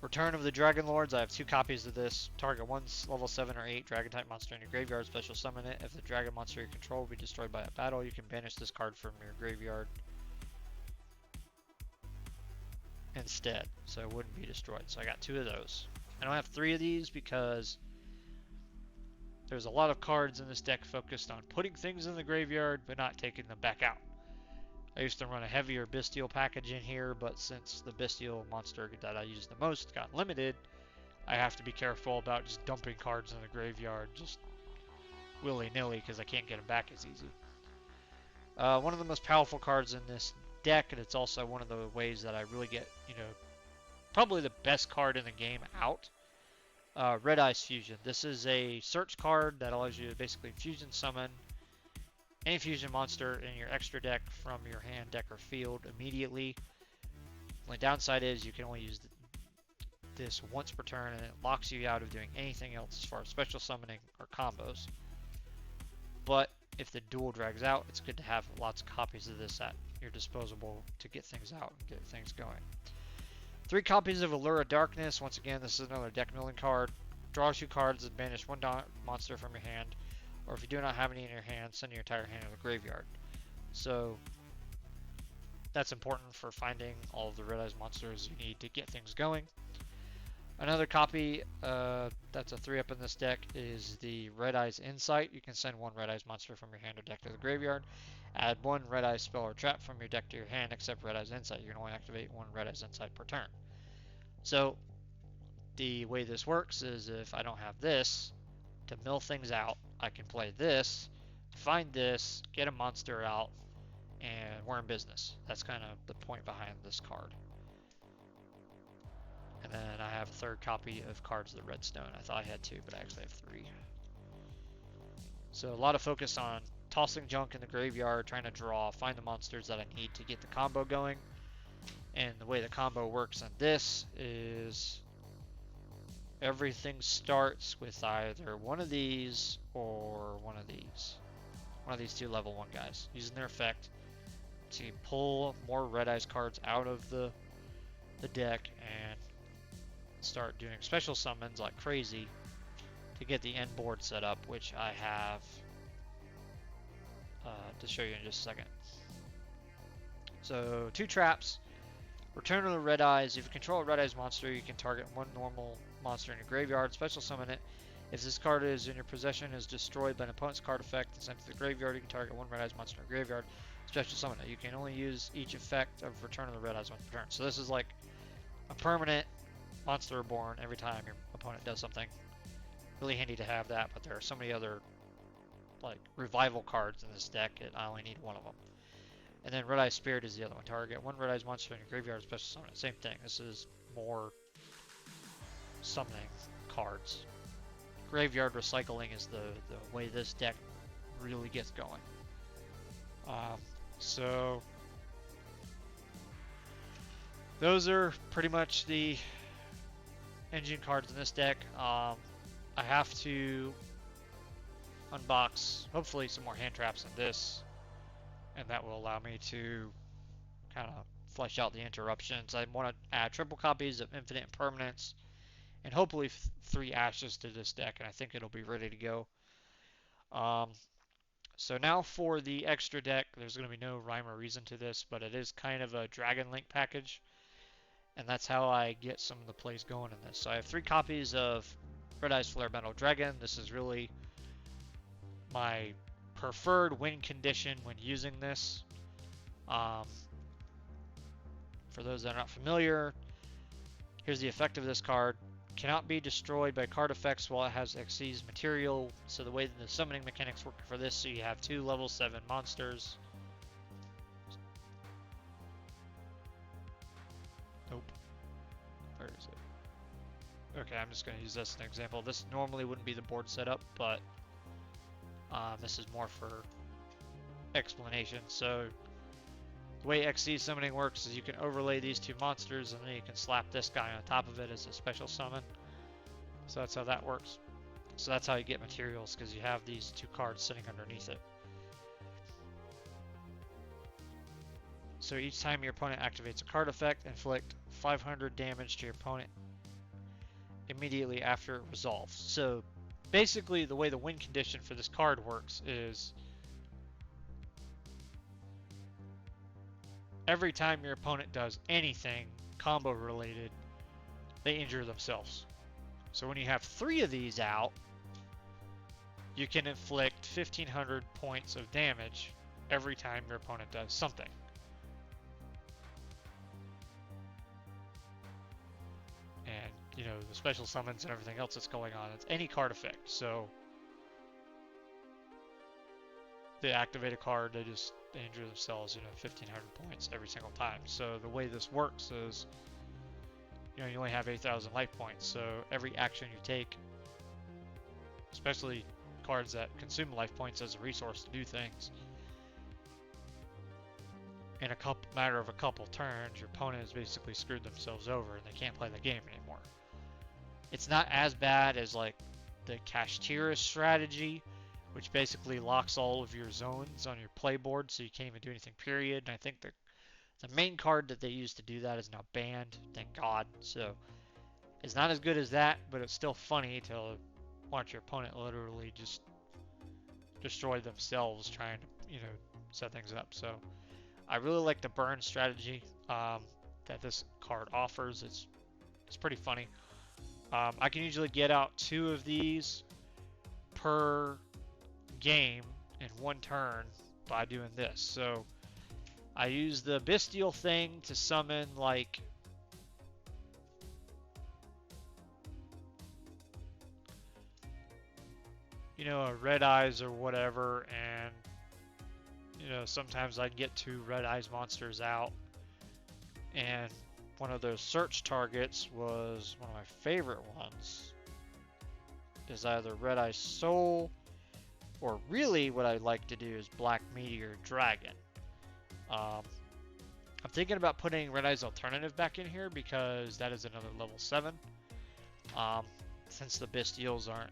Return of the Dragon Lords. I have 2 copies of this. Target 1 level 7 or 8 Dragon type monster in your graveyard. Special summon it. If the Dragon monster you control will be destroyed by a battle, you can banish this card from your graveyard instead, so it wouldn't be destroyed. So I got 2 of those. I don't have 3 of these because there's a lot of cards in this deck focused on putting things in the graveyard but not taking them back out. I used to run a heavier Bestial package in here, but since the Bestial monster that I use the most got limited, I have to be careful about just dumping cards in the graveyard just willy-nilly because I can't get them back as easy. One of the most powerful cards in this deck, and it's also one of the ways that I really get, probably the best card in the game out. Red Eyes Fusion. This is a search card that allows you to basically fusion summon any fusion monster in your extra deck from your hand, deck, or field immediately. Only downside is you can only use this once per turn, and it locks you out of doing anything else as far as special summoning or combos. But if the duel drags out, it's good to have lots of copies of this at your disposal to get things out and get things going. 3 copies of Allure of Darkness. Once again, this is another deck milling card. Draw 2 cards and banish 1 monster from your hand. Or if you do not have any in your hand, send your entire hand to the graveyard. So that's important for finding all of the Red Eyes monsters you need to get things going. Another copy that's a 3-up in this deck is the Red Eyes Insight. You can send 1 Red Eyes monster from your hand or deck to the graveyard. Add 1 Red Eyes spell or trap from your deck to your hand, except Red Eyes Insight. You can only activate 1 Red Eyes Insight per turn. So the way this works is if I don't have this to mill things out, I can play this, find this, get a monster out, and we're in business. That's kind of the point behind this card. And then I have a 3rd copy of Cards of the Redstone. I thought I had 2, but I actually have 3. So a lot of focus on tossing junk in the graveyard, trying to draw, find the monsters that I need to get the combo going. And the way the combo works on this is everything starts with either one of these or one of these. One of these 2 level 1 guys, using their effect to pull more Red Eyes cards out of the deck and start doing special summons like crazy to get the end board set up, which I have to show you in just a second. So 2 traps. Return to the Red Eyes. If you control a Red Eyes monster, you can target 1 normal monster in your graveyard, special summon it. If this card is in your possession is destroyed by an opponent's card effect and sent to the graveyard, you can target 1 Red Eyes monster in your graveyard, special summon it. You can only use each effect of Return of the Red Eyes once per turn. So this is like a permanent monster reborn every time your opponent does something. Really handy to have that, but there are so many other like revival cards in this deck that I only need 1 of them. And then Red Eye Spirit is the other one. Target 1 Red Eyes monster in your graveyard, special summon it. Same thing. This is more summoning cards. Graveyard recycling is the way this deck really gets going. So those are pretty much the engine cards in this deck. I have to unbox hopefully some more hand traps in this, and that will allow me to kind of flesh out the interruptions. I want to add triple copies of Infinite Impermanence and hopefully 3 Ashes to this deck, and I think it'll be ready to go. So now for the extra deck, there's going to be no rhyme or reason to this, but it is kind of a Dragon Link package, and that's how I get some of the plays going in this. So I have 3 copies of Red Eyes Flare Metal Dragon. This is really my preferred win condition when using this. For those that are not familiar, here's the effect of this card. Cannot be destroyed by card effects while it has Xyz material. So the way that the summoning mechanics work for this, so you have 2 level 7 monsters. Nope. Where is it? Okay, I'm just going to use this as an example. This normally wouldn't be the board setup, but this is more for explanation. So the way Xyz summoning works is you can overlay these 2 monsters and then you can slap this guy on top of it as a special summon. So that's how that works. So that's how you get materials, because you have these 2 cards sitting underneath it. So each time your opponent activates a card effect, inflict 500 damage to your opponent immediately after it resolves. So basically the way the win condition for this card works is every time your opponent does anything combo related, they injure themselves. So when you have 3 of these out, you can inflict 1500 points of damage every time your opponent does something. And, you know, the special summons and everything else that's going on, it's any card effect. So they activate a card, they injure themselves, 1500 points every single time. So the way this works is, you only have 8,000 life points. So every action you take, especially cards that consume life points as a resource to do things, in a matter of a couple turns, your opponent has basically screwed themselves over and they can't play the game anymore. It's not as bad as like the Kashtira strategy, which basically locks all of your zones on your playboard, so you can't even do anything, period. And I think the main card that they used to do that is now banned, thank God. So it's not as good as that, but it's still funny to watch your opponent literally just destroy themselves trying to, set things up. So I really like the burn strategy that this card offers. It's pretty funny. I can usually get out 2 of these per game in 1 turn by doing this. So I use the bestial thing to summon like a red eyes or whatever, and sometimes I can get 2 red eyes monsters out. And one of those search targets was one of my favorite ones. Is either red eyes soul, or really what I'd like to do is black meteor dragon. I'm thinking about putting red eyes alternative back in here because that is another level 7. Since the bestials aren't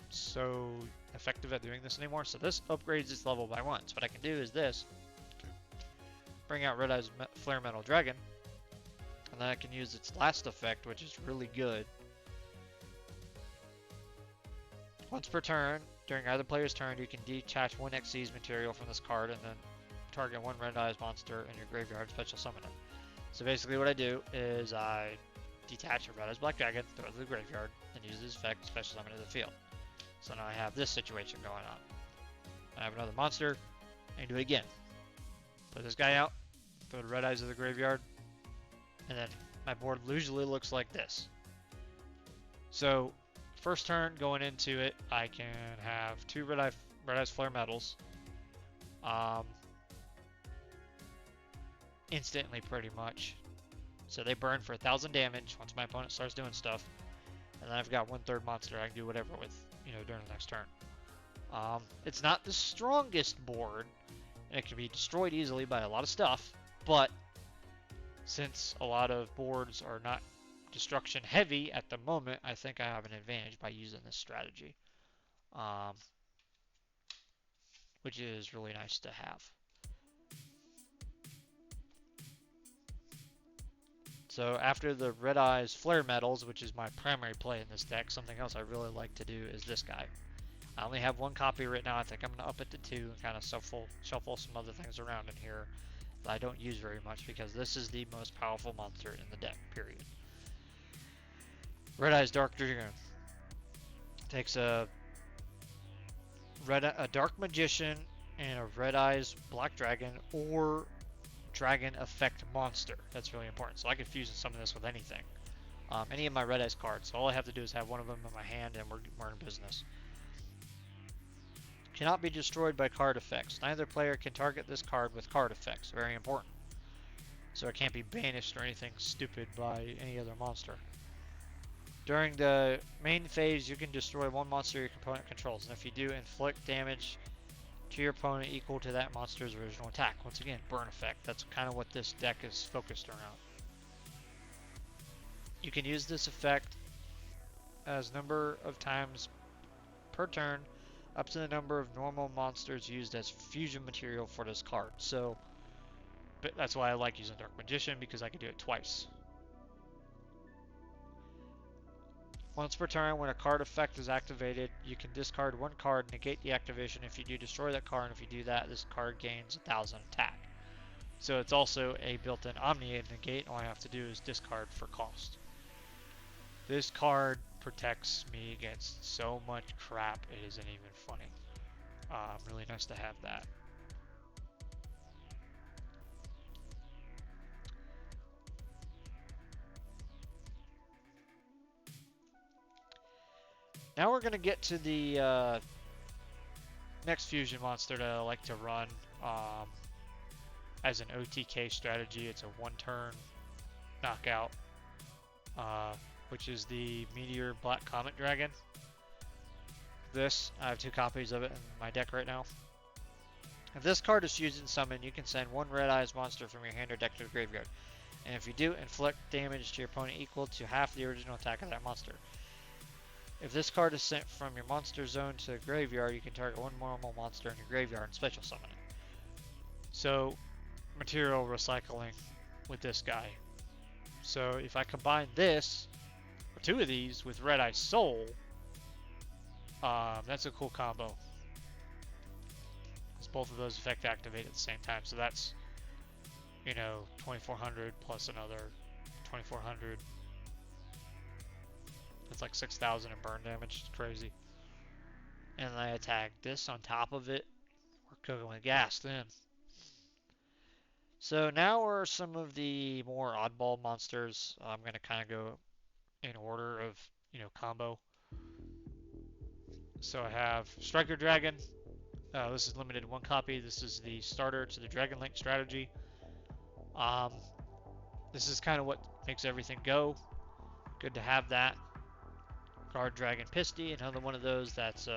so effective at doing this anymore, so this upgrades its level by 1. So what I can do is this: bring out red eyes flare metal dragon, and then I can use its last effect, which is really good. Once per turn, during either player's turn, you can detach 1 Xyz material from this card and then target 1 red eyes monster in your graveyard, special summon it. So basically what I do is I detach a red eyes black dragon, throw it to the graveyard, and use this effect, special summon it to the field. So now I have this situation going on. I have another monster, and do it again. Put this guy out, throw the red eyes to the graveyard, and then my board usually looks like this. So first turn going into it, I can have 2 red eyes flare metals. Instantly, pretty much. So they burn for 1,000 damage once my opponent starts doing stuff. And then I've got 1/3 monster I can do whatever with, during the next turn. It's not the strongest board, and it can be destroyed easily by a lot of stuff, but since a lot of boards are not destruction heavy at the moment, I think I have an advantage by using this strategy, which is really nice to have. So after the red eyes flare metals, which is my primary play in this deck, something else I really like to do is this guy. I only have 1 copy right now. I think I'm going to up it to 2 and kind of shuffle some other things around in here that I don't use very much, because this is the most powerful monster in the deck, period. Red Eyes Dark Dragoon takes a Dark Magician and a Red Eyes Black Dragon or Dragon Effect monster. That's really important. So I can fuse some of this with anything. Any of my Red Eyes cards. So all I have to do is have one of them in my hand and we're in business. Cannot be destroyed by card effects. Neither player can target this card with card effects. Very important. So it can't be banished or anything stupid by any other monster. During the main phase, you can destroy 1 monster your opponent controls, and if you do, inflict damage to your opponent equal to that monster's original attack. Once again, burn effect. That's kind of what this deck is focused around. You can use this effect as number of times per turn, up to the number of normal monsters used as fusion material for this card. So, but that's why I like using Dark Magician, because I can do it twice. Once per turn, when a card effect is activated, you can discard 1 card, negate the activation. If you do, destroy that card, and if you do that, this card gains 1,000 attack. So it's also a built-in Omni negate. All I have to do is discard for cost. This card protects me against so much crap, it isn't even funny. Really nice to have that. Now we're going to get to the next fusion monster that I like to run as an OTK strategy. It's a 1-turn knockout, which is the Meteor Black Comet Dragon. I have 2 copies of it in my deck right now. If this card is used in summon, you can send one red eyes monster from your hand or deck to the graveyard. And if you do, inflict damage to your opponent equal to half the original attack of that monster. If this card is sent from your monster zone to the graveyard, you can target one normal monster in your graveyard and special summon it. So, material recycling with this guy. So if I combine this, or two of these, with Red Eye Soul, that's a cool combo. Because both of those effect activate at the same time. So that's, 2400 plus another 2400. That's like 6000 in burn damage. It's crazy. And I attack this on top of it. We're cooking with gas then. So now are some of the more oddball monsters. I'm going to kind of go in order of, combo. So I have Striker Dragon. This is limited to one copy. This is the starter to the Dragon Link strategy. This is kind of what makes everything go. Good to have that. Guard Dragon Pisty, another one of those that's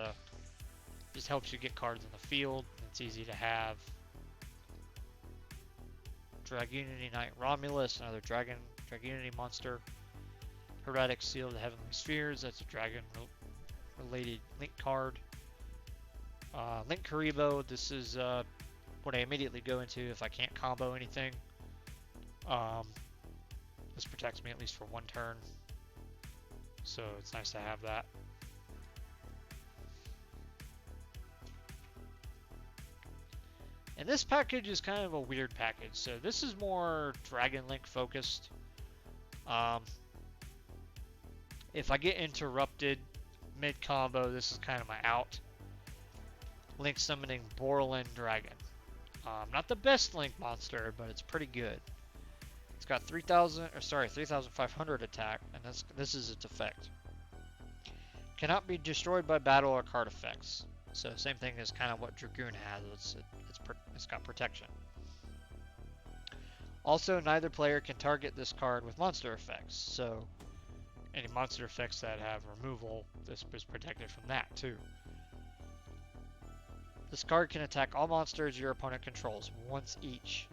just helps you get cards in the field. It's easy to have. Dragunity Knight Romulus, another Dragunity monster. Heretic Seal of the Heavenly Spheres, that's a dragon-related Link card. Link Karibo, this is what I immediately go into if I can't combo anything. This protects me at least for one turn, so it's nice to have that. And this package is kind of a weird package. So this is more Dragon Link focused. If I get interrupted mid-combo, this is kind of my out. Link summoning Borland Dragon. Not the best Link monster, but it's pretty good. It's got 3,500 attack, and this is its effect. Cannot be destroyed by battle or card effects. So same thing as kind of what Dragoon has. It's got protection. Also, neither player can target this card with monster effects. So any monster effects that have removal, this is protected from that too. This card can attack all monsters your opponent controls once each.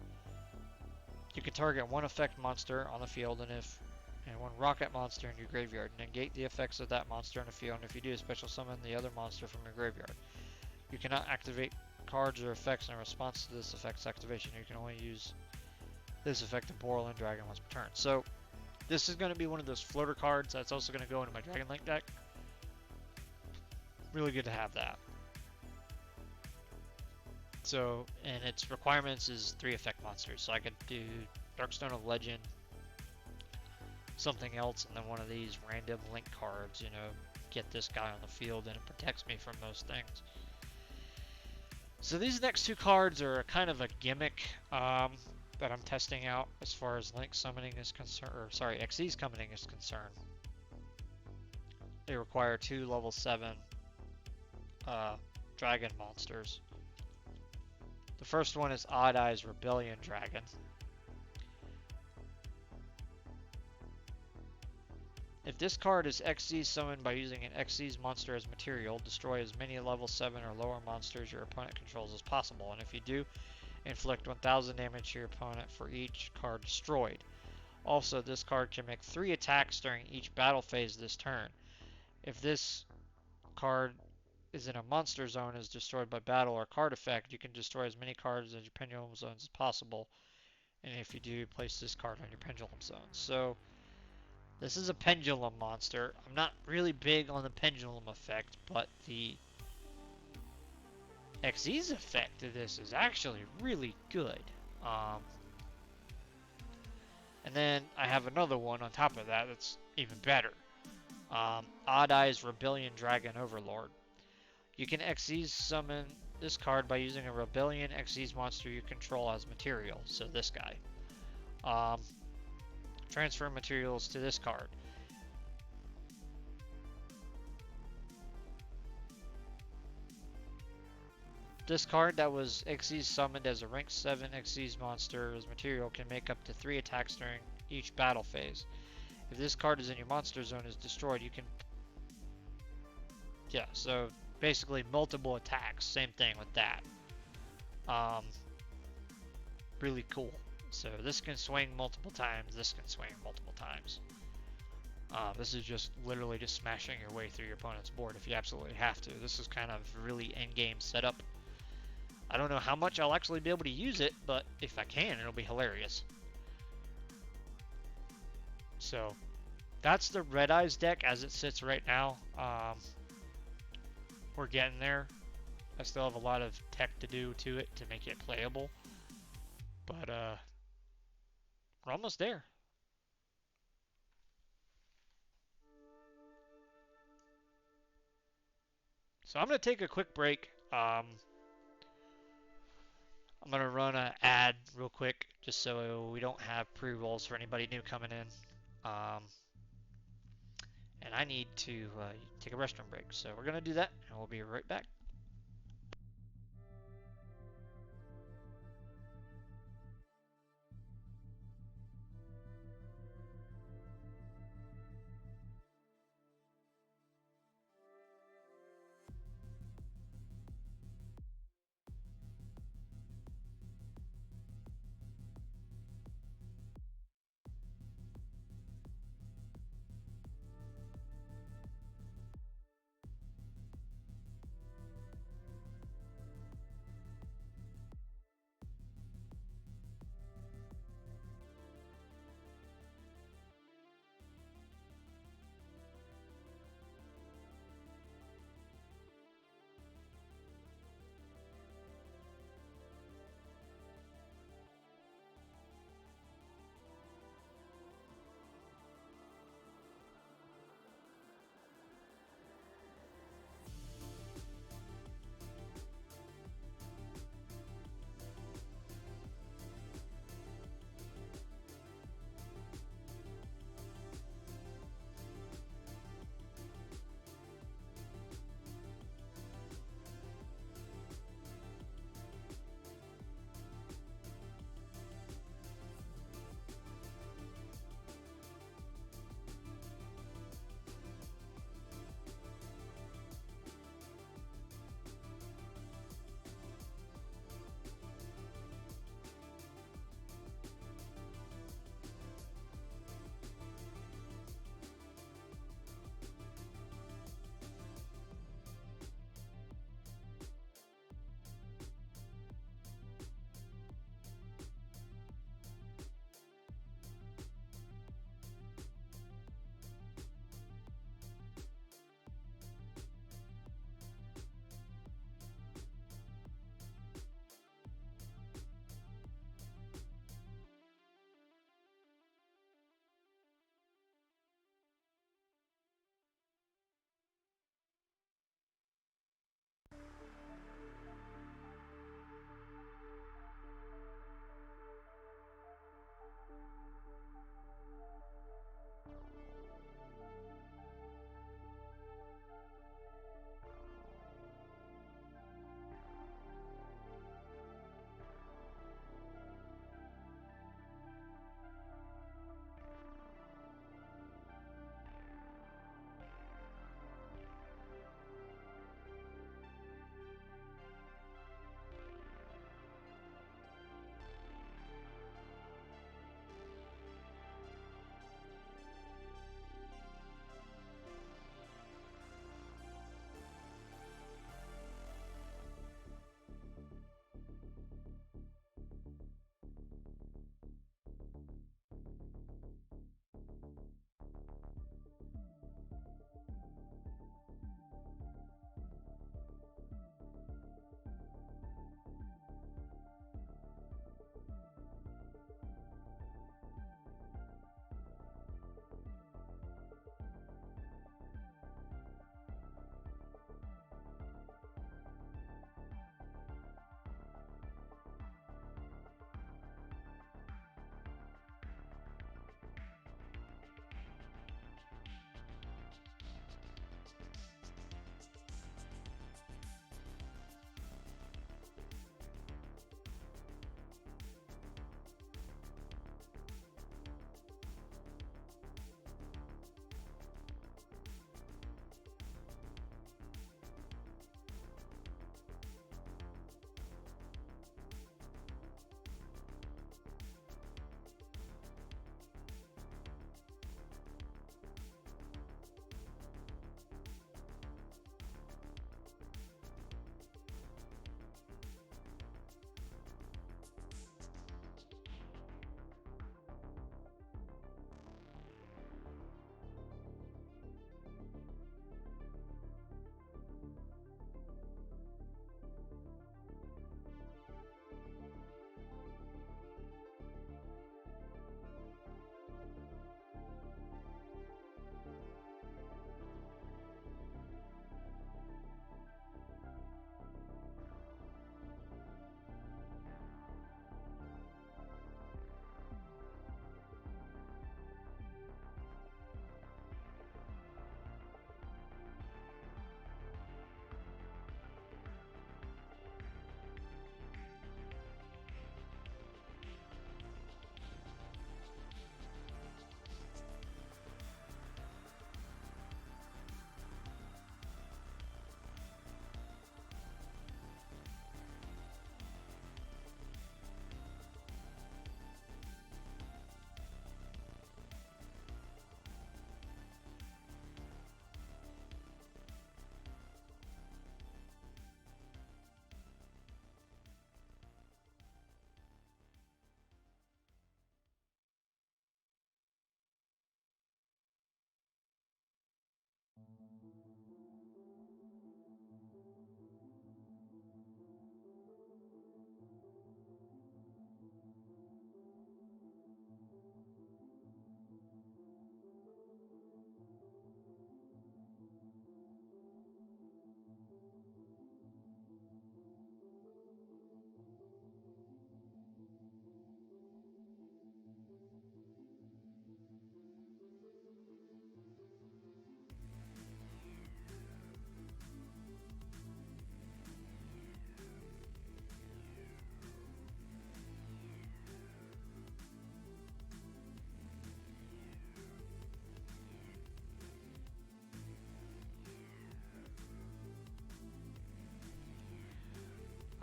You can target one effect monster on the field and one rocket monster in your graveyard. Negate the effects of that monster in the field, and if you do, special summon the other monster from your graveyard. You cannot activate cards or effects in response to this effect's activation. You can only use this effect of Borland Dragon once per turn. So this is going to be one of those floater cards that's also going to go into my Dragon Link deck. Really good to have that. So, and its requirements is 3 effect monsters. So I could do Darkstone of Legend, something else, and then one of these random Link cards, get this guy on the field, and it protects me from most things. So these next 2 cards are kind of a gimmick that I'm testing out as far as Link summoning is concerned, or sorry, XE summoning is concerned. They require 2 level 7 dragon monsters. The first one is Odd Eyes Rebellion Dragon. If this card is XZ summoned by using an XZ monster as material, destroy as many level 7 or lower monsters your opponent controls as possible. And if you do, inflict 1000 damage to your opponent for each card destroyed. Also, this card can make 3 attacks during each battle phase this turn. If this card is in a monster zone is destroyed by battle or card effect, you can destroy as many cards in your pendulum zones as possible. And if you do, place this card on your pendulum zone. So this is a pendulum monster. I'm not really big on the pendulum effect, but the XE's effect of this is actually really good. And then I have another one on top of that that's even better. Odd Eyes Rebellion Dragon Overlord. You can XZ summon this card by using a Rebellion XZ monster you control as material. So this guy. Transfer materials to this card. This card that was XZ summoned as a rank 7 XZ monster as material can make up to 3 attacks during each battle phase. If this card is in your monster zone is destroyed, you can... Yeah, so basically multiple attacks. Same thing with that. Um, really cool. So this can swing multiple times. This can swing multiple times. This is just literally just smashing your way through your opponent's board if you absolutely have to. This is kind of really end-game setup. I don't know how much I'll actually be able to use it, but if I can, it'll be hilarious. So that's the Red Eyes deck as it sits right now. We're getting there. I still have a lot of tech to do to it to make it playable, but we're almost there. So I'm gonna take a quick break. I'm gonna run an ad real quick just so we don't have pre-rolls for anybody new coming in. And I need to take a restroom break. So we're gonna do that, and we'll be right back.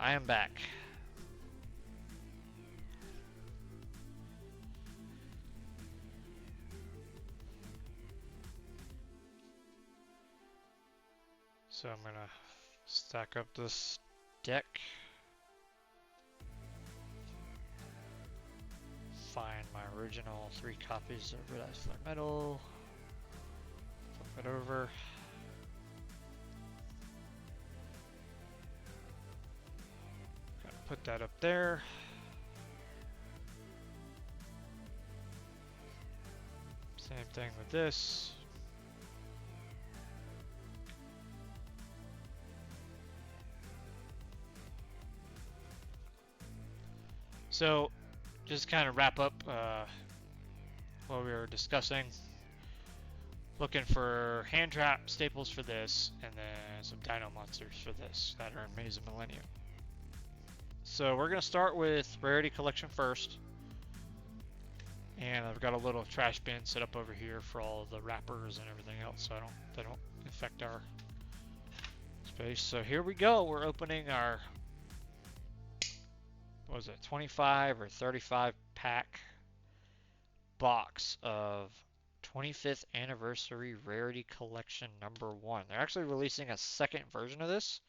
I am back. So I'm gonna stack up this deck. Find my original 3 copies of Red Eyes Flare Metal. Flip it over. Gonna put that up there. Same thing with this. So, just kind of wrap up what we were discussing. Looking for hand trap staples for this, and then some dino monsters for this that are in Maze of Millennium. So we're gonna start with Rarity Collection first, and I've got a little trash bin set up over here for all the wrappers and everything else, so they don't affect our space. So here we go. We're opening our, what was it, 25 or 35 pack box of 25th Anniversary Rarity Collection #1. They're actually releasing a second version of this,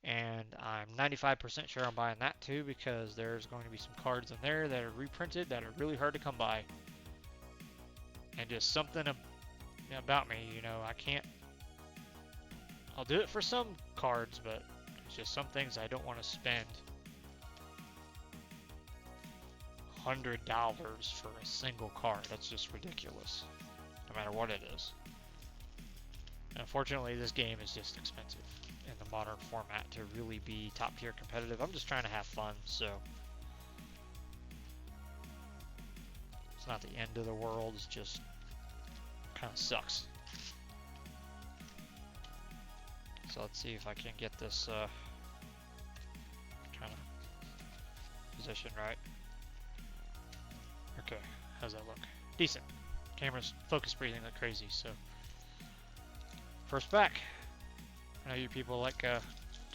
and I'm 95% sure I'm buying that too, because there's going to be some cards in there that are reprinted that are really hard to come by. And just something about me, you know, I'll do it for some cards, but it's just some things I don't want to spend $100 for a single card. That's just ridiculous, no matter what it is. Unfortunately, this game is just expensive in the modern format to really be top tier competitive. I'm just trying to have fun, so it's not the end of the world. It's just kind of sucks. So let's see if I can get this kind of position right. Okay, how's that look? Decent. Camera's focus breathing like crazy, so. First back. I know you people like to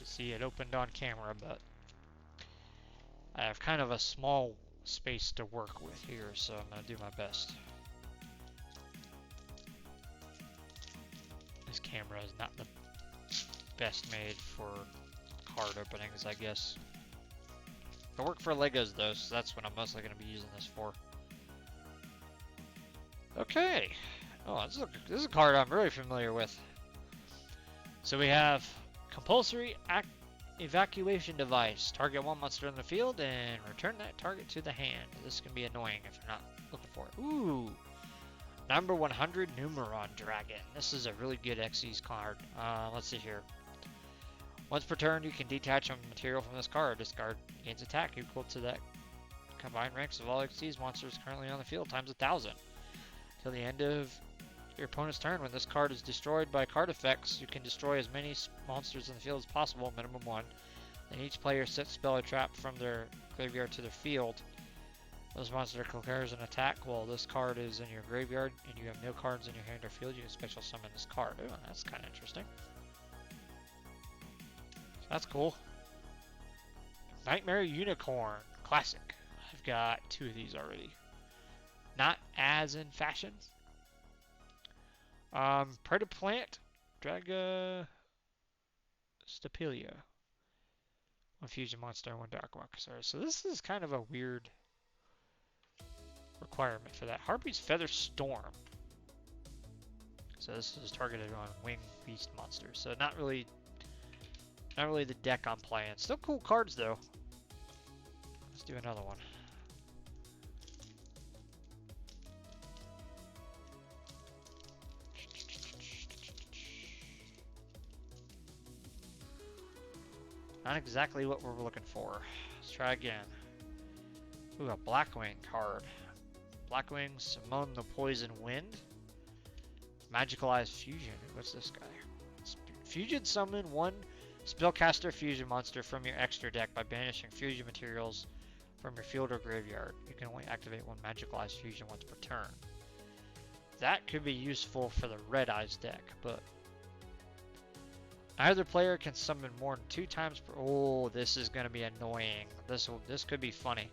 see it opened on camera, but I have kind of a small space to work with here, so I'm going to do my best. This camera is not the best made for card openings, I guess. I work for Legos though, so that's what I'm mostly going to be using this for. Okay. Oh, this is a card I'm really familiar with. So we have Compulsory Evacuation Device. Target one monster in the field and return that target to the hand. This can be annoying if you're not looking for it. Ooh. Number 100 Numeron Dragon. This is a really good Xyz card. Let's see here. Once per turn, you can detach a material from this card. This card gains attack equal to that combined ranks of all Xyz monsters currently on the field times 1,000. Till the end of your opponent's turn, when this card is destroyed by card effects, you can destroy as many monsters in the field as possible, minimum 1. Then each player sets spell or trap from their graveyard to their field. Those monster declares an attack while this card is in your graveyard and you have no cards in your hand or field. You can special summon this card. Ooh, that's kind of interesting. That's cool. Nightmare Unicorn Classic. I've got 2 of these already. Not as in fashion. Predaplant Draga Stapelia. 1 fusion monster and 1 dark monster. So this is kind of a weird requirement for that. Harpy's Feather Storm. So this is targeted on winged beast monsters. So not really the deck I'm playing. Still cool cards though. Let's do another one. Not exactly what we're looking for. Let's try again. Ooh, a Blackwing card. Blackwing, Summon the Poison Wind. Magicalized Fusion. What's this guy? Fusion summon 1 Spellcaster Fusion monster from your extra deck by banishing fusion materials from your field or graveyard. You can only activate 1 Magicalized Fusion once per turn. That could be useful for the Red Eyes deck, but Either player can summon more than 2 times per. Oh, this is gonna be annoying. This could be funny.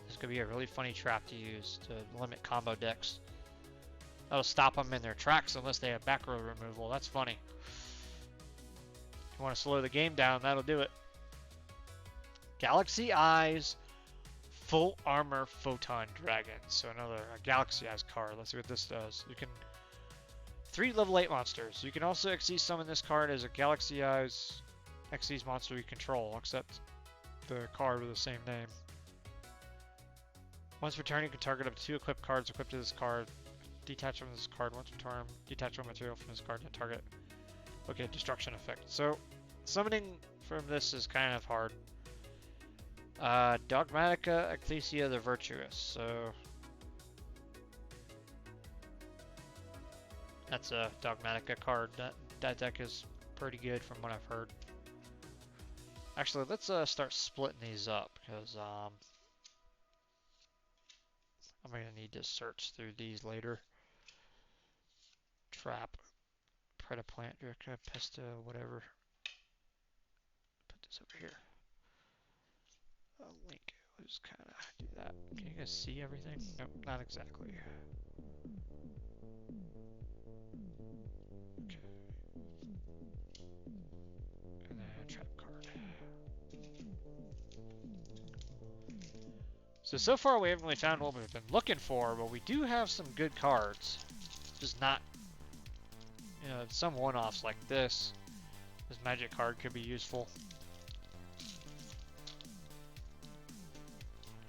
This could be a really funny trap to use to limit combo decks. That'll stop them in their tracks unless they have back row removal. That's funny. If you want to slow the game down, that'll do it. Galaxy Eyes, Full Armor Photon Dragon. So another Galaxy Eyes card. Let's see what this does. You can 3 level 8 monsters. You can also XZ summon this card as a Galaxy Eyes XZ monster you control, except the card with the same name. Once per turn, you can target up to 2 equipped cards equipped to this card. Detach from this card once per turn. Detach one material from this card to target. Okay, destruction effect. So, summoning from this is kind of hard. Dogmatica, Ecclesia the Virtuous. So, that's a Dogmatica card. That deck is pretty good from what I've heard. Actually, let's start splitting these up because I'm going to need to search through these later. Trap, Predaplant, Draca, Pesta, whatever. Put this over here. Link, let's kind of do that. Can you guys see everything? Nope, not exactly. Okay. And then trap card. So far we haven't really found what we've been looking for, but we do have some good cards. Just not, you know, some one-offs like this. This magic card could be useful.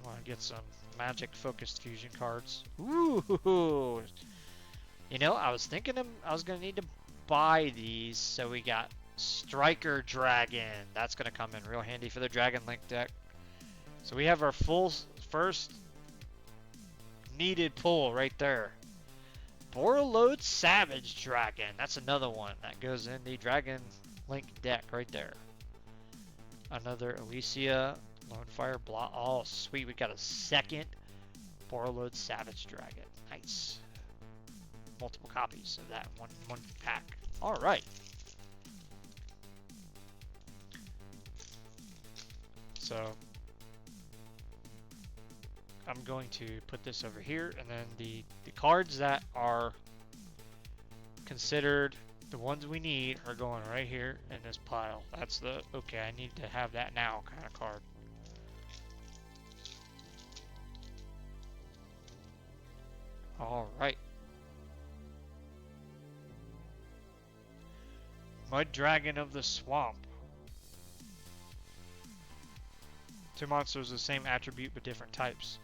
I want to get some magic-focused fusion cards. Ooh! You know, I was thinking I was going to need to buy these, so we got Striker Dragon. That's going to come in real handy for the Dragon Link deck. So we have our first needed pull right there. Borreload Savage Dragon. That's another one that goes in the Dragon Link deck right there. Another Elysia, Lonefire, Blot. Oh, sweet. We got a second Borreload Savage Dragon. Nice. Multiple copies of that one pack. All right. So I'm going to put this over here, and then the cards that are considered the ones we need are going right here in this pile. That's the, okay, I need to have that now kind of card. All right. Mud Dragon of the Swamp. 2 monsters with the same attribute but different types.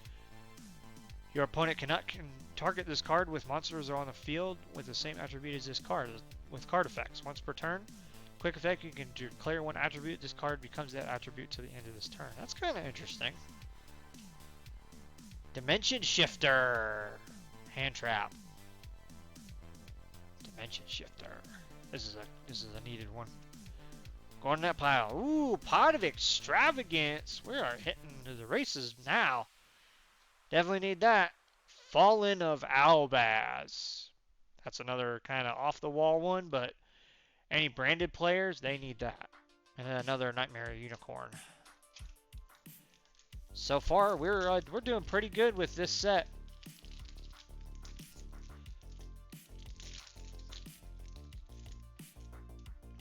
Your opponent can target this card with monsters that are on the field with the same attribute as this card, with card effects. Once per turn, quick effect, you can declare one attribute. This card becomes that attribute to the end of this turn. That's kind of interesting. Dimension Shifter. Hand Trap. Dimension Shifter. This is a needed one. Go in that pile. Ooh, Pot of Extravagance. We are hitting to the races now. Definitely need that. Fallen of Albaz. That's another kind of off-the-wall one, but any branded players, they need that. And then another Nightmare Unicorn. So far, we're doing pretty good with this set.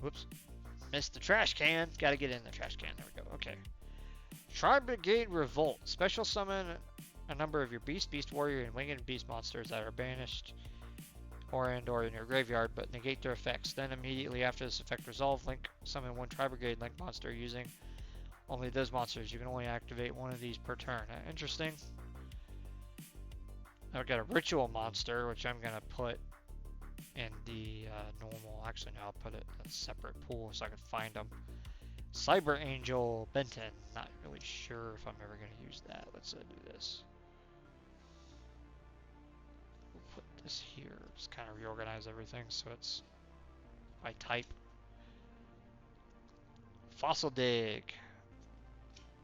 Whoops. Missed the trash can. Gotta get in the trash can. There we go. Okay. Tri-Brigade Revolt. Special summon a number of your Beast, Beast Warrior, and Winged Beast monsters that are banished or in your graveyard, but negate their effects. Then immediately after this effect resolve, summon 1 Tri-Brigade Link monster using only those monsters. You can only activate 1 of these per turn. Interesting. I've got a Ritual monster, which I'm going to put in the normal. Actually, no, I'll put it in a separate pool so I can find them. Cyber Angel Benton. Not really sure if I'm ever going to use that. Let's do this. We'll put this here. Just kind of reorganize everything so it's by type. Fossil Dig.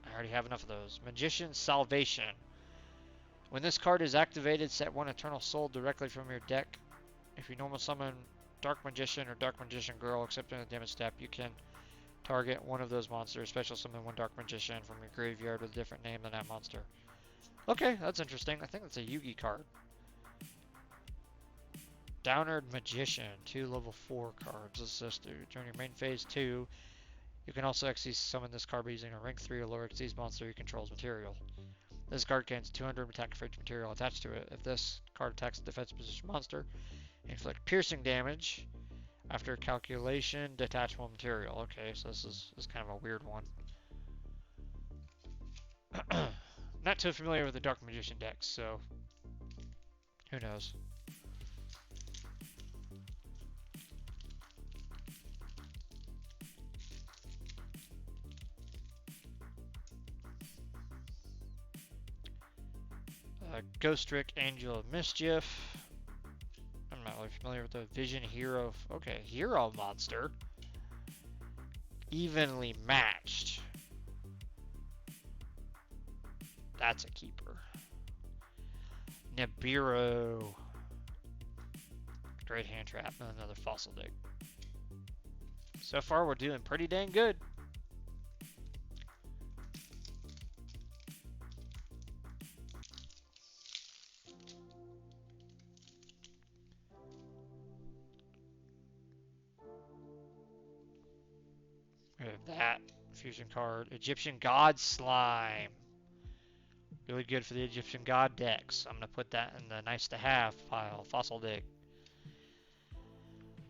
I already have enough of those. Magician's Salvation. When this card is activated, set 1 Eternal Soul directly from your deck. If you normal summon Dark Magician or Dark Magician Girl, except in the damage step, you can target one of those monsters, special summon one Dark Magician from your graveyard with a different name than that monster. Okay, that's interesting. I think that's a Yugi card. Downward Magician, 2 level 4 cards. This is this dude. During your main phase 2, you can also XC summon this card by using a rank 3 or lower XC's monster you control's material. This card gains 200 attack for each material attached to it. If this card attacks a defense position monster, inflict piercing damage. After calculation, detachable material. Okay, so this is kind of a weird one. Not too familiar with the Dark Magician decks, so who knows. Ghost Rick, Angel of Mischief. I'm not really familiar with the Vision Hero. Okay, Hero monster. Evenly matched. That's a keeper. Nibiru. Great hand trap and another fossil dig. So far, we're doing pretty dang good. We have that fusion card. Egyptian God Slime. Really good for the Egyptian God decks. I'm going to put that in the nice to have pile. Fossil dig.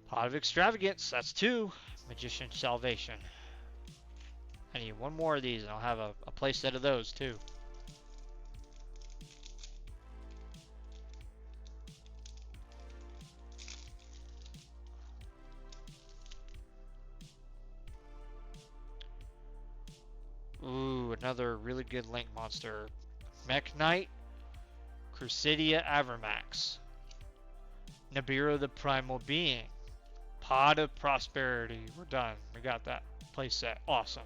Pot of Extravagance. That's 2. Magician Salvation. I need one more of these and I'll have a play set of those too. Ooh, another really good Link monster. Mech Knight, Crusadia Avermax, Nibiru the Primal Being, Pod of Prosperity. We're done. We got that playset. Awesome.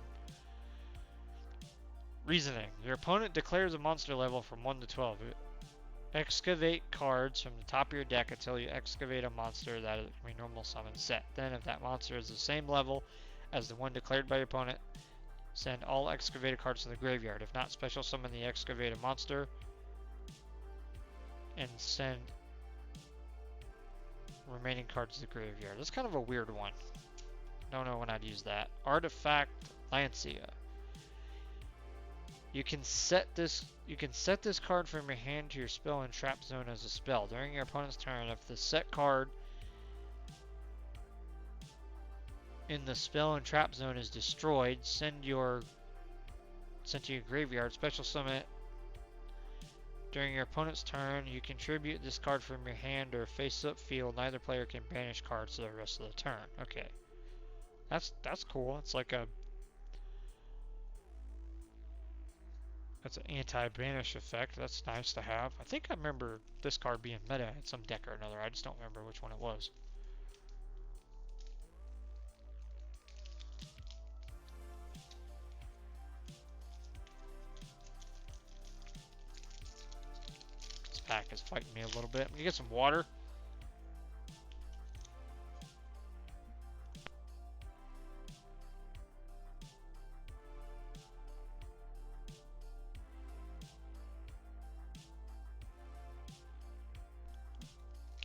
Reasoning. Your opponent declares a monster level from 1 to 12. Excavate cards from the top of your deck until you excavate a monster that is a normal summon set. Then, if that monster is the same level as the one declared by your opponent, send all excavated cards to the graveyard. If not, special summon the excavated monster and send remaining cards to the graveyard. That's kind of a weird one. Don't know when I'd use that. Artifact Lancia. You can set this card from your hand to your spell and trap zone as a spell. During your opponent's turn, if the set card in the spell and trap zone is destroyed, send to your graveyard, special summon it. During your opponent's turn, you contribute this card from your hand or face-up field. Neither player can banish cards for the rest of the turn. Okay, that's cool. It's like that's an anti-banish effect. That's nice to have. I think I remember this card being meta in some deck or another. I just don't remember which one it was. Pack is fighting me a little bit. I'm gonna get some water.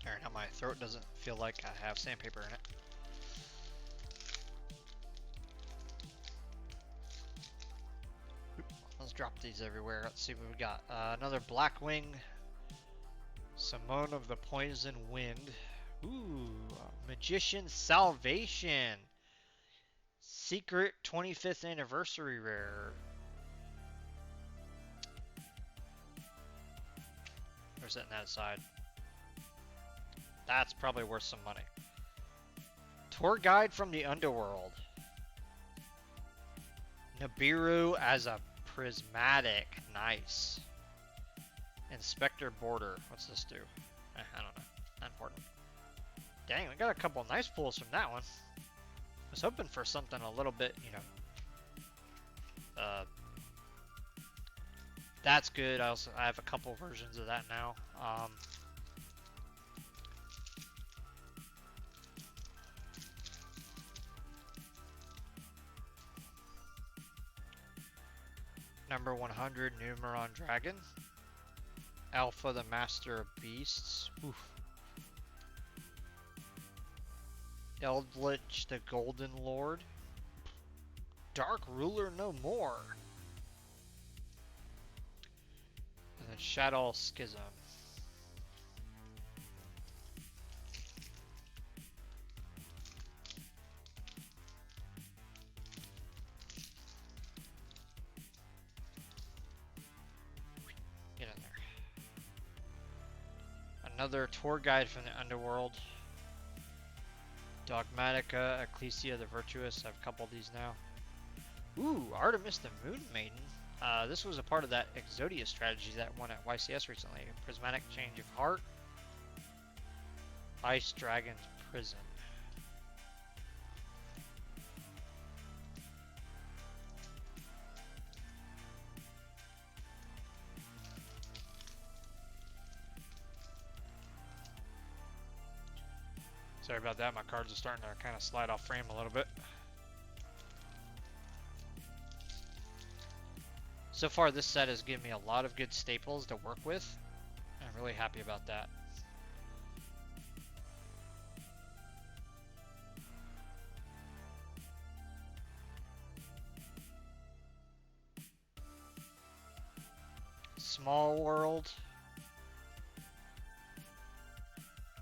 Alright, now my throat doesn't feel like I have sandpaper in it. Let's drop these everywhere. Let's see what we got. Another Blackwing. Simone of the Poison Wind. Ooh, Magician Salvation. Secret 25th Anniversary Rare. We're setting that aside. That's probably worth some money. Tour Guide from the Underworld. Nibiru as a prismatic. Nice. Inspector Border. What's this do? I don't know. Not important. Dang, we got a couple nice pulls from that one. I was hoping for something a little bit, you know. That's good. I have a couple versions of that now. Number 100, Numeron Dragon. Alpha, the Master of Beasts. Oof. Eldritch, the Golden Lord. Dark Ruler no more. And then Shadow Schism. Get in there. Another tour guide from the underworld. Dogmatica, Ecclesia the Virtuous. I have a couple of these now. Ooh, Artemis the Moon Maiden. This was a part of that Exodia strategy that won at YCS recently. Prismatic Change of Heart. Ice Dragon's Prison. Sorry about that, my cards are starting to kind of slide off frame a little bit. So far this set has given me a lot of good staples to work with. I'm really happy about that. Small World.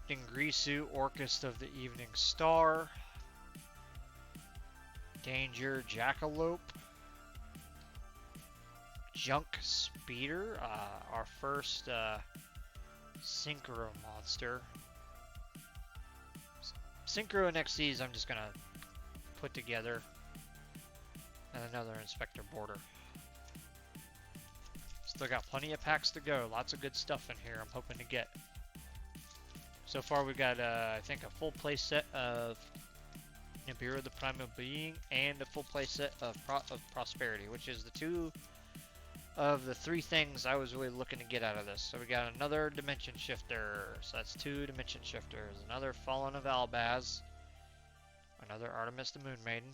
Dingrisu, Orchest of the Evening Star. Danger, Jackalope. Junk Speeder, our first Synchro monster. Synchro and XCs I'm just gonna put together. And another Inspector Border. Still got plenty of packs to go. Lots of good stuff in here I'm hoping to get. So far we've got, I think, a full play set of Nibiru the Primal Being and a full play set of Prosperity, which is the two of the three things I was really looking to get out of this. So we got another Dimension Shifter, so that's 2 Dimension Shifters, another Fallen of Albaz, another Artemis the Moon Maiden,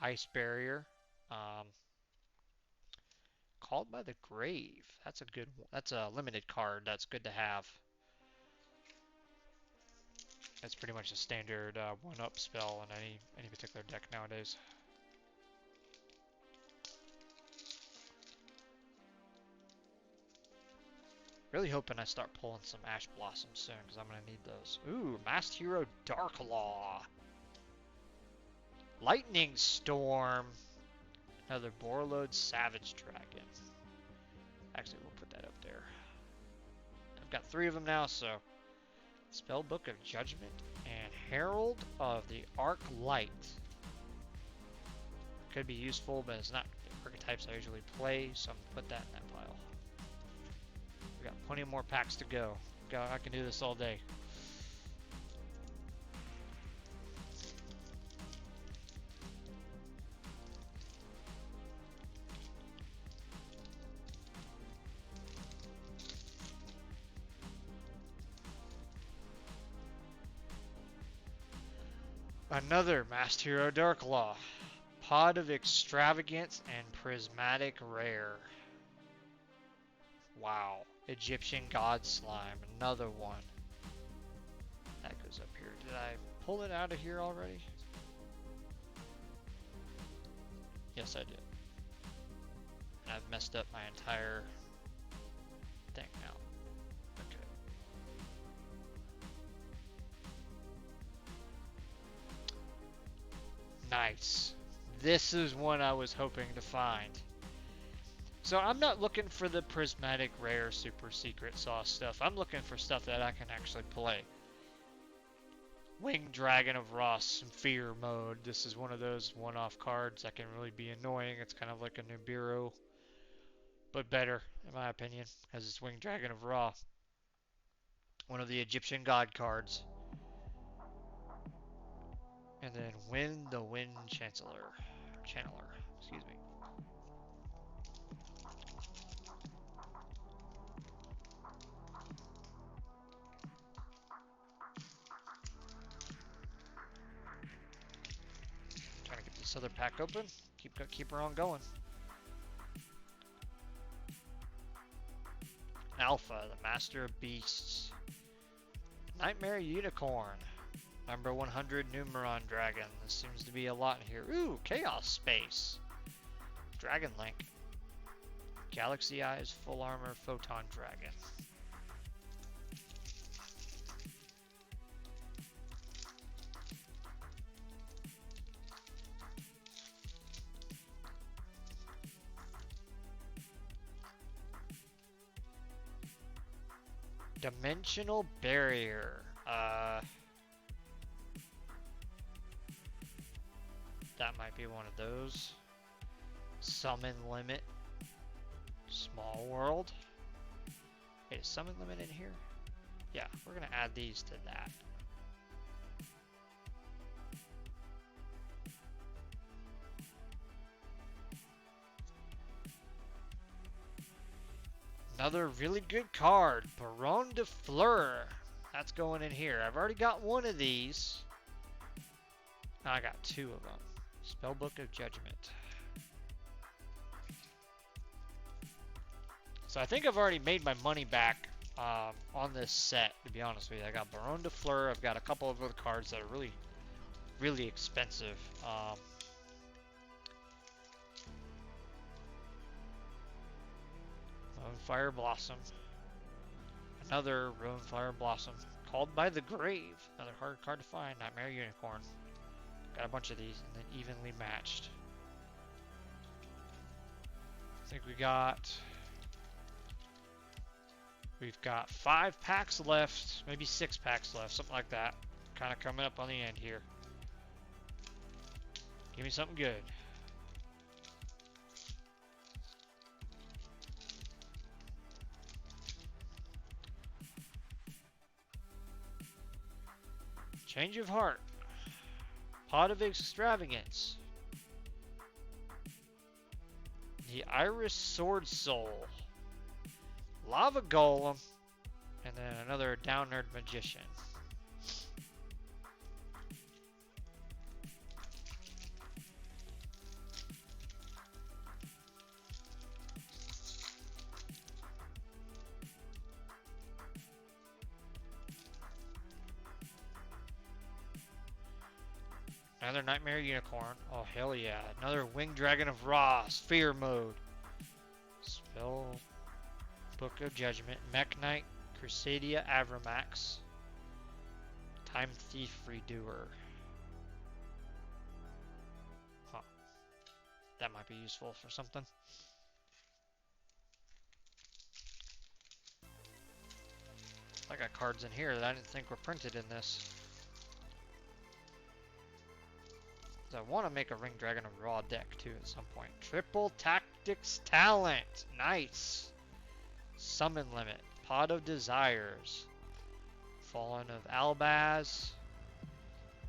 Ice Barrier, Called by the Grave. That's a good one. That's a limited card. That's good to have. That's pretty much a standard 1-up spell in any particular deck nowadays. Really hoping I start pulling some Ash Blossoms soon, because I'm going to need those. Ooh, Masked Hero Darklaw. Lightning Storm. Another Borlode Savage Dragon. Actually, we'll put that up there. I've got 3 of them now, so... Spellbook of Judgment and Herald of the Arc Light. Could be useful, but it's not the archetypes I usually play, so I'm going to put that in that pile. We got plenty more packs to go. I can do this all day. Another Masked Hero Darklaw. Pod of Extravagance and Prismatic Rare. Wow. Egyptian God Slime. Another one. That goes up here. Did I pull it out of here already? Yes, I did. And I've messed up my entire thing now. Okay. Nice. This is one I was hoping to find. So I'm not looking for the prismatic rare super secret sauce stuff. I'm looking for stuff that I can actually play. Winged Dragon of Ross in Fear mode. This is one of those one-off cards that can really be annoying. It's kind of like a Nibiru, but better in my opinion, because it's Winged Dragon of Ra. One of the Egyptian god cards. And then Wind the Wind Channeler, excuse me. Trying to get this other pack open. Keep her on going. Alpha, the Master of Beasts. Nightmare Unicorn. Number 100 Numeron Dragon. This seems to be a lot in here. Ooh, Chaos Space. Dragon Link. Galaxy Eyes Full Armor Photon Dragon. Dimensional Barrier. That might be one of those. Summon Limit. Small World. Wait, is Summon Limit in here? Yeah, we're gonna add these to that. Another really good card, Baron de Fleur. That's going in here. I've already got one of these. I got two of them. Spellbook of Judgment. So I think I've already made my money back on this set, to be honest with you. I got Baron de Fleur. I've got a couple of other cards that are really, really expensive. Fire Blossom. Another Ruin Fire Blossom. Called by the Grave. Another hard card to find. Nightmare Unicorn. Got a bunch of these and then evenly matched. I think we've got 5 packs left, maybe 6 packs left, something like that. Kind of coming up on the end here. Give me something good. Change of Heart. Pot of Extravagance. The Iris Sword Soul. Lava Golem. And then another Downerd Magician. Another Nightmare Unicorn. Oh, hell yeah. Another Winged Dragon of Ra. Sphere Mode. Spell Book of Judgment. Mech Knight. Crusadia Avramax. Time Thief Redoer. Huh. That might be useful for something. I got cards in here that I didn't think were printed in this. I want to make a Ring Dragon of Raw deck too at some point. Triple Tactics Talent. Nice. Summon Limit. Pot of Desires. Fallen of Albaz.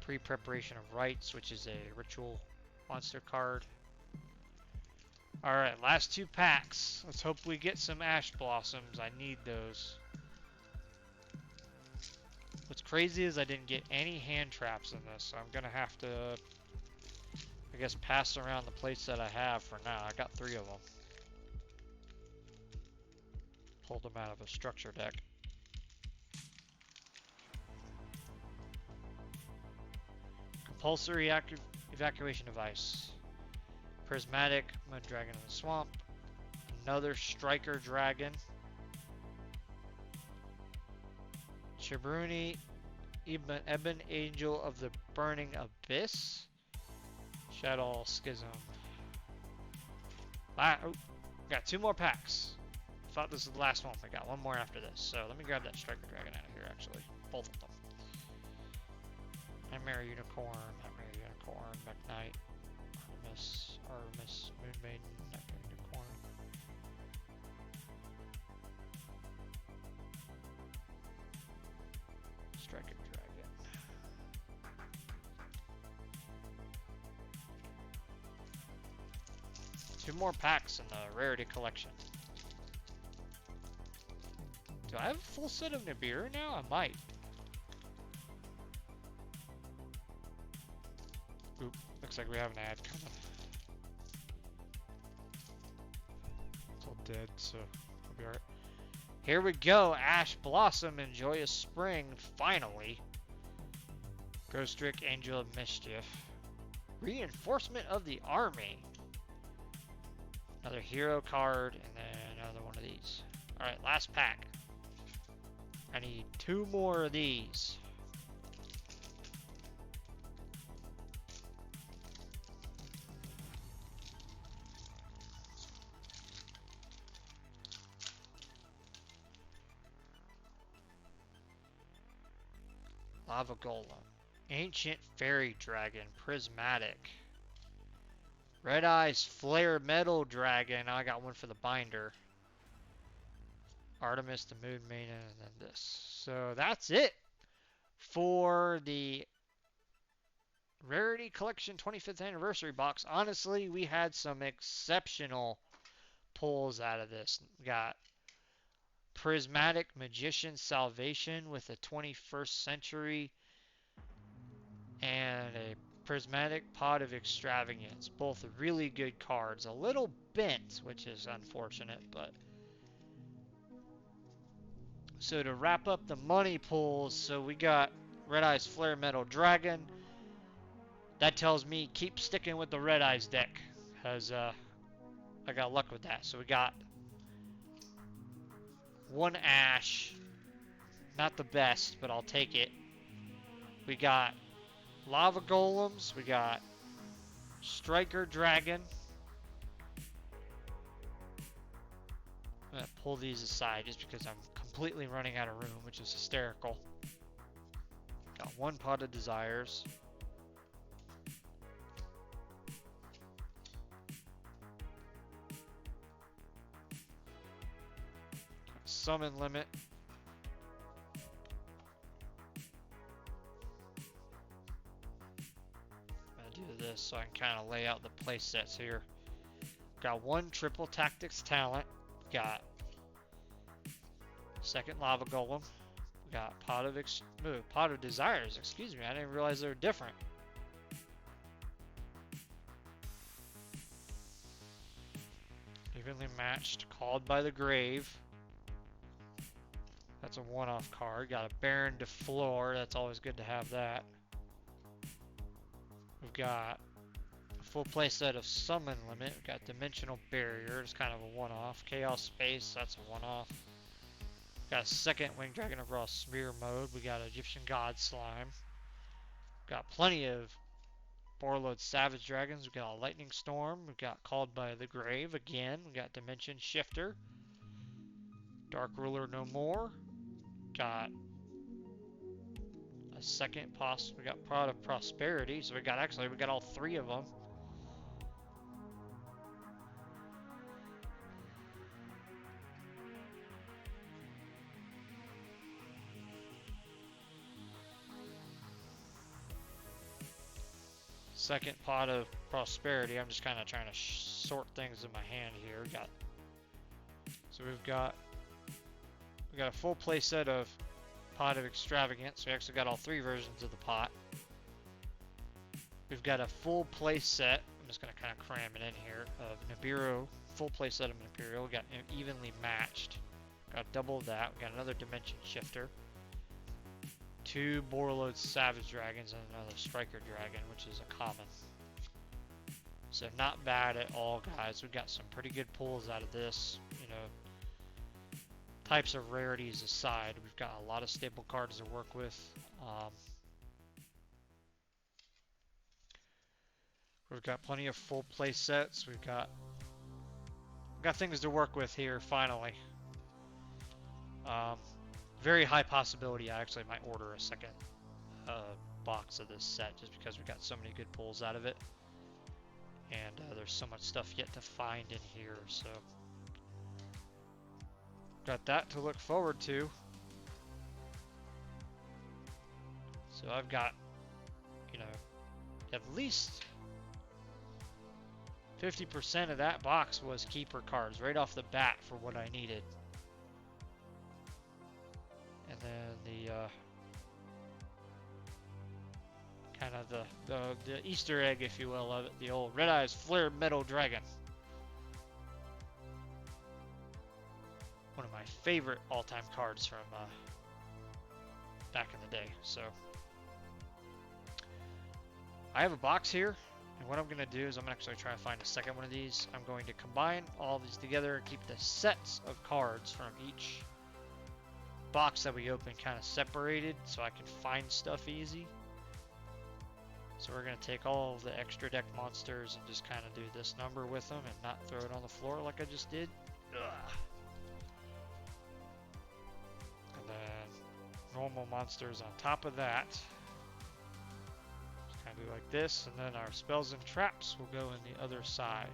Pre-Preparation of Rites, which is a ritual monster card. Alright, last 2 packs. Let's hope we get some Ash Blossoms. I need those. What's crazy is I didn't get any hand traps in this, so I'm going to have to, I guess, pass around the plates that I have for now. I got 3 of them. Pulled them out of a structure deck. Compulsory Evacuation Device. Prismatic Mud Dragon in the Swamp. Another Striker Dragon. Chibruni Ebon Angel of the Burning Abyss. Shadow Schism. Oh, got 2 more packs. I thought this was the last one. I got 1 more after this. So let me grab that Striker Dragon out of here, actually. Both of them. Nightmare Unicorn, Nightmare Unicorn, Mech Knight, Artemis, Moon Maiden, Nightmare Unicorn. Striker Dragon. Two more packs in the Rarity Collection. Do I have a full set of Nibiru now? I might. Oop, looks like we have an ad coming. It's all dead, so I'll be alright. Here we go. Ash Blossom and Joyous Spring. Finally. Ghost Rick, Angel of Mischief. Reinforcement of the Army. Another hero card, and then another one of these. Alright, last pack. I need 2 more of these. Lava Golem. Ancient Fairy Dragon. Prismatic. Red Eyes Flare Metal Dragon. I got one for the binder. Artemis, the Moon Maiden, and then this. So that's it for the Rarity Collection 25th Anniversary box. Honestly, we had some exceptional pulls out of this. We got Prismatic Magician Salvation with a 21st Century and a Prismatic Pot of Extravagance. Both really good cards. A little bent, which is unfortunate, but... So to wrap up the money pulls, so we got Red Eyes Flare Metal Dragon. That tells me keep sticking with the Red Eyes deck, because I got luck with that. So we got 1 Ash. Not the best, but I'll take it. We got Lava Golems. We got Striker Dragon. I'm going to pull these aside just because I'm completely running out of room, which is hysterical. Got 1 Pot of Desires. Summon Limit. I'm going to do this so I can kind of lay out the play sets here. Got 1 Triple Tactics Talent. Got 2nd Lava Golem. We got Pot of Desires. Excuse me, I didn't realize they were different. Evenly Matched. Called by the Grave. That's a one-off card. Got a Baron de Flor. That's always good to have that. We've got a full playset of Summon Limit. We've got Dimensional Barrier. It's kind of a one-off. Chaos Space. That's a one-off. Got a 2nd Winged Dragon of Raw Smear Mode. We got Egyptian God Slime. Got plenty of Borreload Savage Dragons. We got a Lightning Storm. We got Called by the Grave again. We got Dimension Shifter. Dark Ruler No More. Got a 2nd we got Pot of Prosperity. So we got all 3 of them. Second Pot of Prosperity. I'm just kind of trying to sort things in my hand here. So we've got a full play set of Pot of Extravagance. We actually got all 3 versions of the pot. We've got a full play set. I'm just going to kind of cram it in here of Nibiru. Full play set of Nibiru. We got Evenly Matched. Got double that. We got another Dimension Shifter. 2 Borreload Savage Dragons and another Striker Dragon, which is a common. So not bad at all, guys. We've got some pretty good pulls out of this. You know, types of rarities aside, we've got a lot of staple cards to work with. We've got plenty of full play sets. We've got things to work with here finally. Very high possibility I actually might order a 2nd box of this set just because we got so many good pulls out of it. And there's so much stuff yet to find in here, so got that to look forward to. So I've got, you know, at least 50% of that box was keeper cards right off the bat for what I needed. And then the kind of the Easter egg, if you will, of it, the old Red Eyes Flare Metal Dragon. One of my favorite all-time cards from back in the day. So I have a box here, and what I'm going to do is I'm actually trying to find a second one of these. I'm going to combine all these together and keep the sets of cards from each box that we open kind of separated so I can find stuff easy. So we're going to take all of the extra deck monsters and just kind of do this number with them and not throw it on the floor like I just did. Ugh. And then normal monsters on top of that. Just kind of do like this, and then our spells and traps will go in the other side.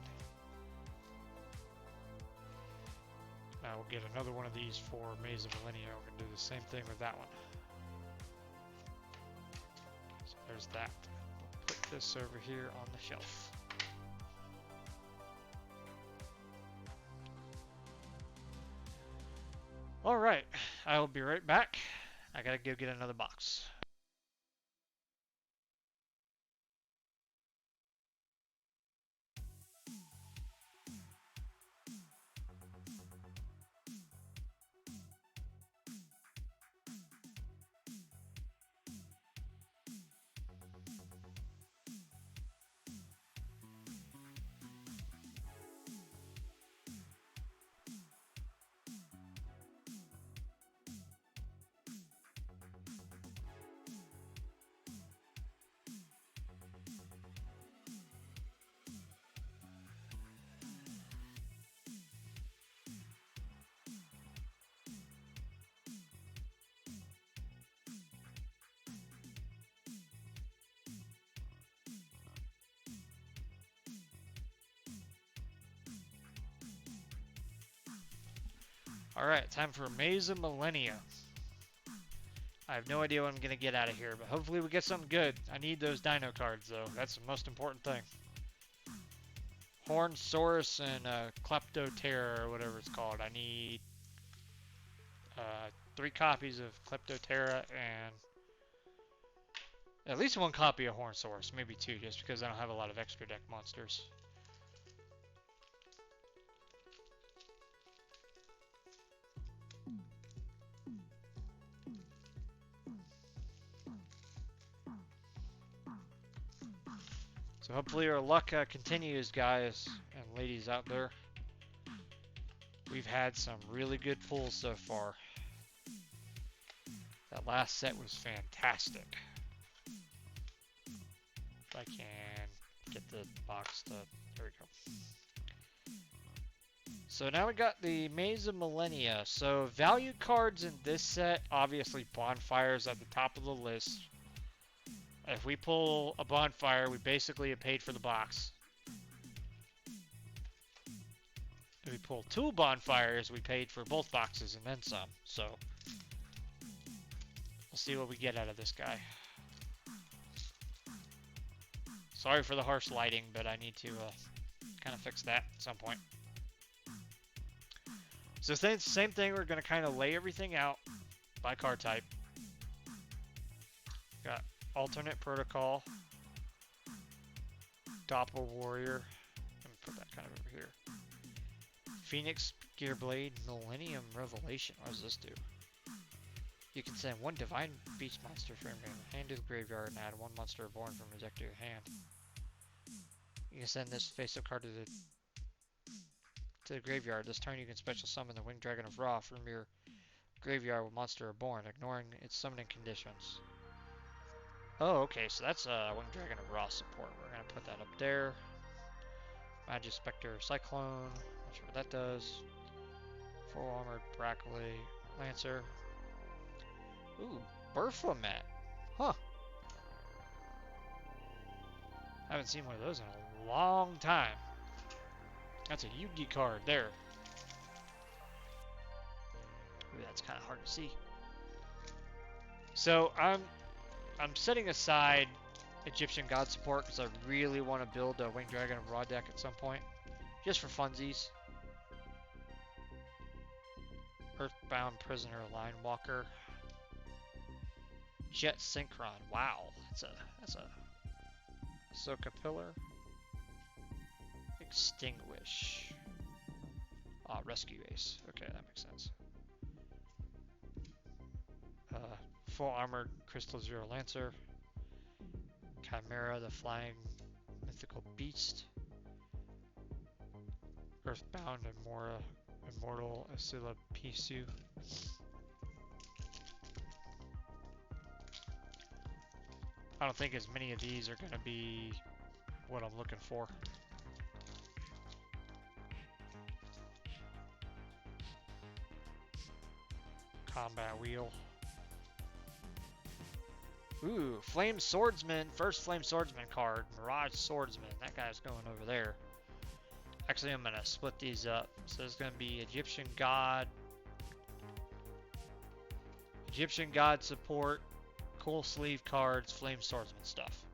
Now we'll get another one of these for Maze of Millennia. We're going to do the same thing with that one. So there's that. Put this over here on the shelf. Alright, I will be right back. I gotta go get another box. Alright, time for Maze of Millennia. I have no idea what I'm going to get out of here, but hopefully we get something good. I need those dino cards, though. That's the most important thing. Hornsaurus and Kleptoterra, or whatever it's called. I need 3 copies of Kleptoterra and at least 1 copy of Hornsaurus. Maybe 2, just because I don't have a lot of extra deck monsters. So hopefully our luck continues, guys and ladies out there. We've had some really good pulls so far. That last set was fantastic. If I can get the box to... There we go. So now we got the Maze of Millennia. So value cards in this set, obviously Bonfire's at the top of the list. If we pull a Bonfire, we basically have paid for the box. If we pull 2 Bonfires, we paid for both boxes and then some. So we'll see what we get out of this guy. Sorry for the harsh lighting, but I need to kind of fix that at some point. So same thing, we're going to kind of lay everything out by card type. Got Alternate Protocol, Doppel Warrior, let me put that kind of over here. Phoenix Gearblade, Millennium Revelation, what does this do? You can send 1 Divine Beast monster from your hand to the graveyard and add 1 monster reborn from your deck to your hand. You can send this face-up card to the graveyard. This turn you can special summon the Winged Dragon of Ra from your graveyard with monster reborn, ignoring its summoning conditions. Oh, okay, so that's Winged Dragon of Ra support. We're going to put that up there. Magic Spectre Cyclone. Not sure what that does. Full Armored Broccoli Lancer. Ooh, Baphomet. Huh. I haven't seen one of those in a long time. That's a Yugi card there. Ooh, that's kind of hard to see. So I'm setting aside Egyptian God support because I really want to build a Winged Dragon of Ra deck at some point, just for funsies. Earthbound Prisoner Line Walker. Jet Synchron. Wow, that's a Ahsoka Pillar. Extinguish. Rescue Ace. Okay, that makes sense. Full armored Crystal Zero Lancer. Chimera, the flying mythical beast. Earthbound Immortal Asila Pisu. I don't think as many of these are going to be what I'm looking for. Combat wheel. Ooh, Flame Swordsman. First Flame Swordsman card. Mirage Swordsman. That guy's going over there. Actually, I'm going to split these up. So there's going to be Egyptian God support, cool sleeve cards, Flame Swordsman stuff.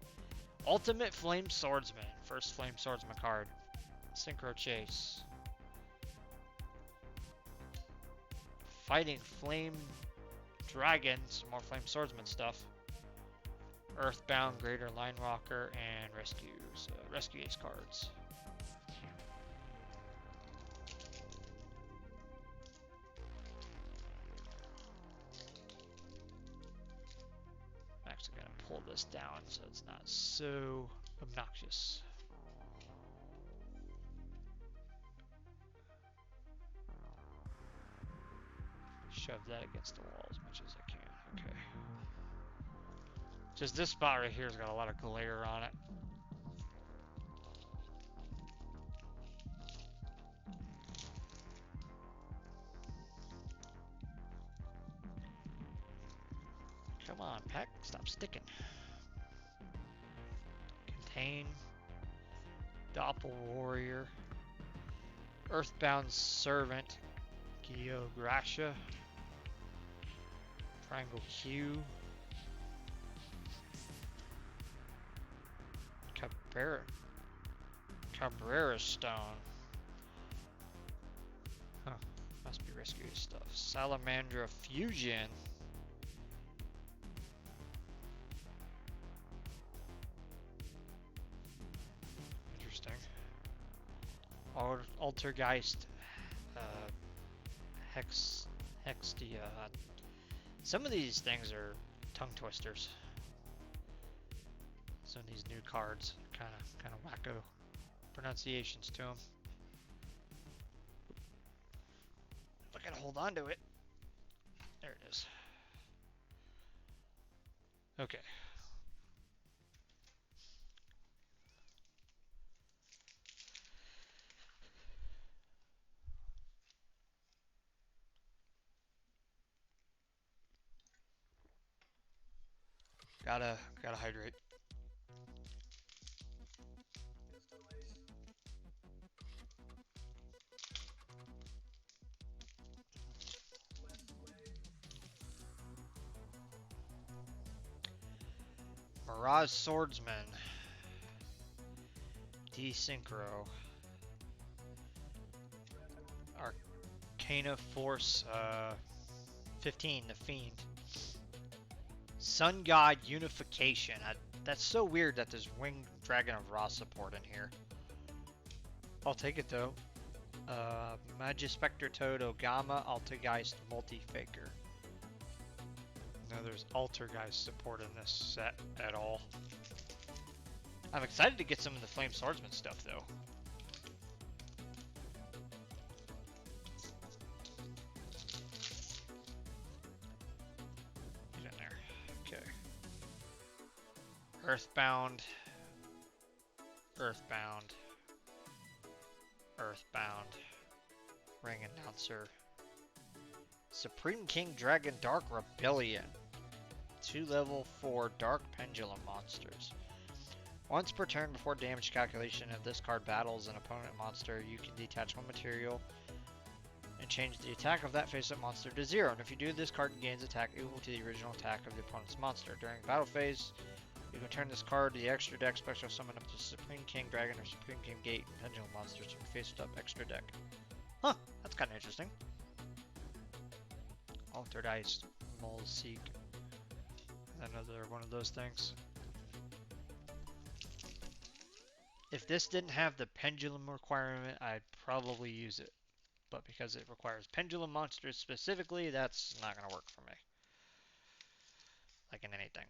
Ultimate Flame Swordsman. First Flame Swordsman card. Synchro Chase. Fighting Flame Dragon. Some more Flame Swordsman stuff. Earthbound, Greater Line Rocker, and Rescue Ace cards. I'm actually going to pull this down so it's not so obnoxious. Shove that against the wall as much as I can. Okay. Just this spot right here has got a lot of glare on it. Come on, pack. Stop sticking. Contain. Doppel Warrior. Earthbound Servant. Yugioh Sets. Triangle Q. Cabrera Stone. Huh. Must be rescue stuff. Salamandra Fusion. Interesting. Altergeist. Hextia. Some of these things are tongue twisters. Some of these new cards, kind of wacko pronunciations to them. I gotta hold on to it. There it is. Okay. Gotta hydrate. Mirage Swordsman. Desynchro. Arcana Force 15, the Fiend. Sun God Unification. That's so weird that there's Winged Dragon of Ra support in here. I'll take it though. Magispector Toad Ogama, Altergeist Multi-Faker. No, there's Altergeist support in this set at all. I'm excited to get some of the Flame Swordsman stuff though. Get in there. Okay. Earthbound. Ring Announcer. Supreme King Dragon Dark Rebellion. 2 level 4 Dark Pendulum monsters. Once per turn before damage calculation, if this card battles an opponent monster, you can detach one material and change the attack of that face-up monster to 0. And if you do, this card gains attack equal to the original attack of the opponent's monster. During battle phase, you can turn this card to the extra deck, special summon up to Supreme King Dragon or Supreme King Gate Pendulum monsters from face-up extra deck. Huh, that's kind of interesting. Altered Ice, Mulseek. Another one of those things. If this didn't have the pendulum requirement, I'd probably use it. But because it requires pendulum monsters specifically, that's not going to work for me. like in anything.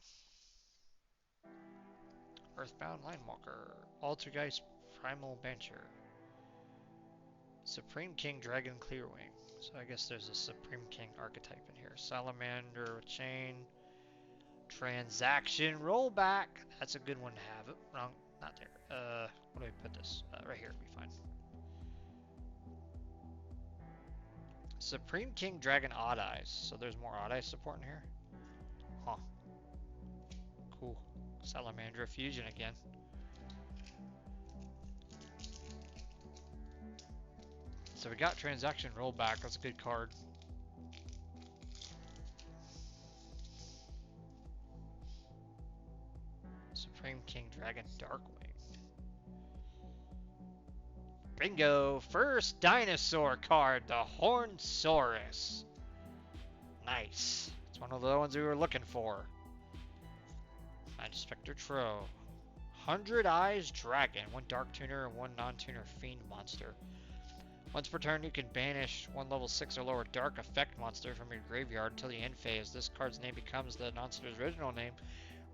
Earthbound Linewalker, Altergeist Primal Bancher, Supreme King Dragon Clearwing. So I guess there's a Supreme King archetype in here. Salamander with Chain, Transaction Rollback. That's a good one to have. Oh, wrong, not there. Where do we put this? Right here would be fine. Supreme King Dragon Odd Eyes. So there's more Odd Eyes support in here? Huh. Cool. Salamander Fusion again. So we got Transaction Rollback. That's a good card. Supreme King Dragon Darkwing. Bingo! First dinosaur card, the Hornsaurus. Nice. It's one of the ones we were looking for. Magispector Tro. 100 Eyes Dragon. One Dark Tuner and one non-tuner Fiend monster. Once per turn, you can banish one level 6 or lower Dark Effect monster from your graveyard until the end phase. This card's name becomes the monster's original name.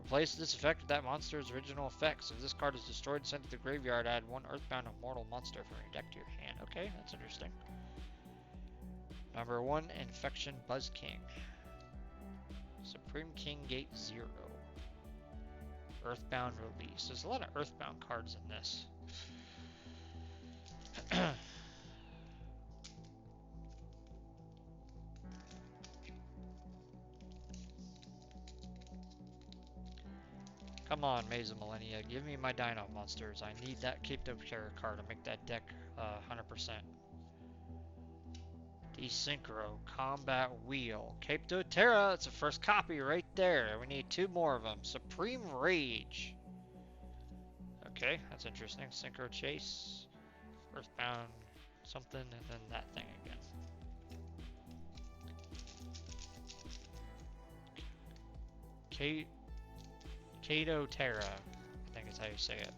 Replace this effect with that monster's original effects. If this card is destroyed and sent to the graveyard, add one Earthbound Immortal monster from your deck to your hand. Okay, that's interesting. Number 1, Infection Buzz King. Supreme King Gate 0. Earthbound Release. There's a lot of Earthbound cards in this. Come on, Maze of Millennia. Give me my Dino monsters. I need that Captoterra card to make that deck 100%. Desynchro. Combat Wheel. Captoterra. That's the first copy right there. We need 2 more of them. Supreme Rage. Okay, that's interesting. Synchro Chase. Earthbound something, and then that thing again. Captoterra, I think is how you say it.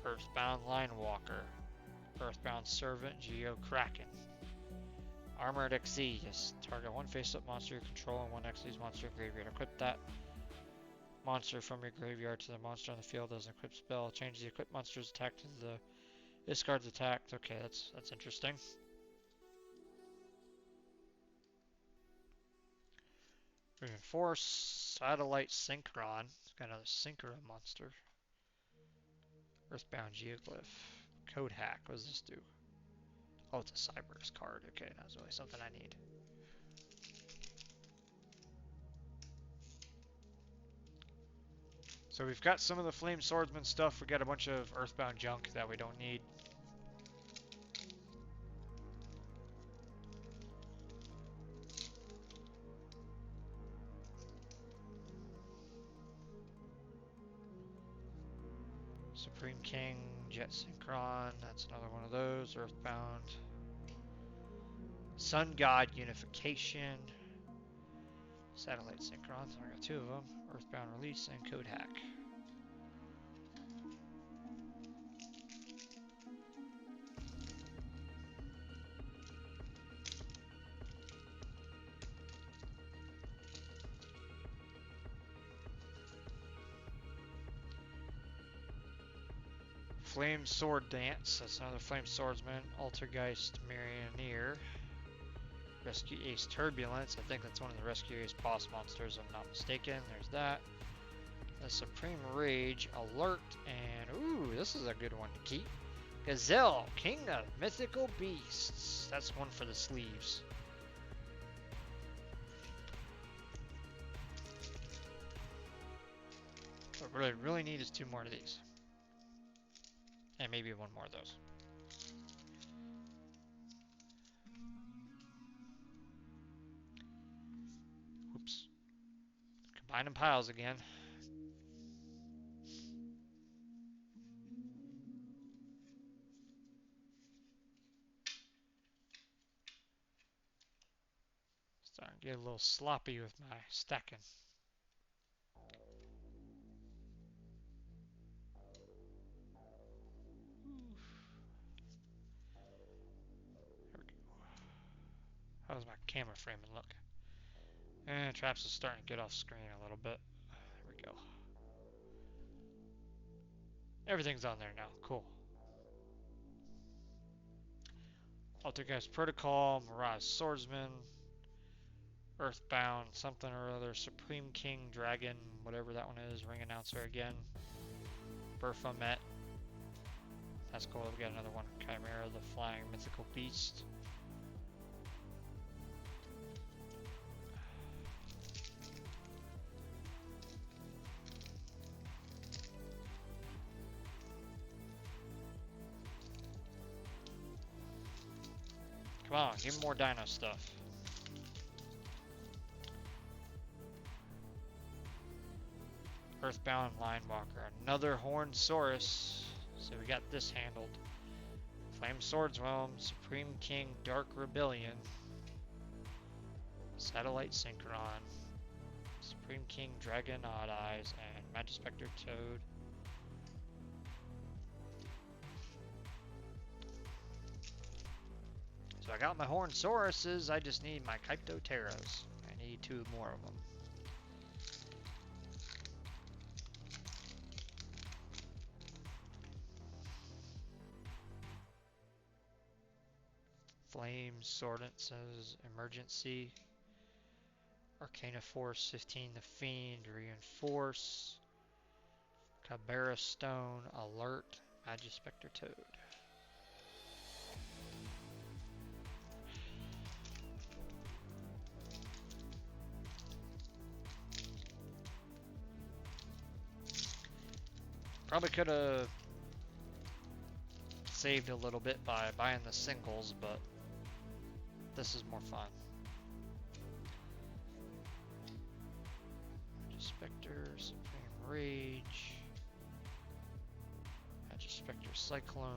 Earthbound Linewalker. Earthbound Servant Yugioh Kraken. Armored XZ. Just target one face-up monster you control and one XZ monster in graveyard. Equip that monster from your graveyard to the monster on the field as an equipped spell. Change the equipped monster's attack to this card's attack. Okay, that's interesting. Reinforce Satellite Synchron. It's got another Synchro monster. Earthbound Geoglyph. Code Hack. What does this do? Oh, it's a Cyberse card. Okay, that's really something I need. So we've got some of the Flame Swordsman stuff. We got a bunch of Earthbound junk that we don't need. Supreme King, Jet Synchron, that's another one of those. Earthbound. Sun God Unification. Satellite Synchron, so I got 2 of them. Earthbound Release and Code Hack. Flame Sword Dance, that's another Flame Swordsman. Altergeist Marioneer. Rescue Ace Turbulence, I think that's one of the Rescue Ace boss monsters if I'm not mistaken. There's that. The Supreme Rage Alert, and ooh, this is a good one to keep. Gazelle, King of Mythical Beasts. That's one for the sleeves. What I really need is 2 more of these. And maybe 1 more of those. Oops. Combining piles again. Starting to get a little sloppy with my stacking. How's my camera framing look? And Traps is starting to get off screen a little bit. There we go. Everything's on there now. Cool. Altergeist Protocol, Mirage Swordsman, Earthbound, something or other, Supreme King Dragon, whatever that one is, Ring Announcer again, Baphomet. That's cool. We got another one, Chimera, the Flying Mythical Beast. Come on, give me more dino stuff. Earthbound Linewalker, another Horned Saurus. So we got this handled. Flame Swordswhelm, Supreme King Dark Rebellion, Satellite Synchron, Supreme King Dragon Odd Eyes, and Magispector Toad. So I got my Horned Sauruses, I just need my Kyptoteras. I need 2 more of them. Flame Sordance's Emergency, Arcana Force 15 the Fiend, Reinforce, Cabera Stone, Alert, Magispector Toad. Probably could have saved a little bit by buying the singles, but this is more fun. Magispector, Supreme Rage, Magispector Cyclone,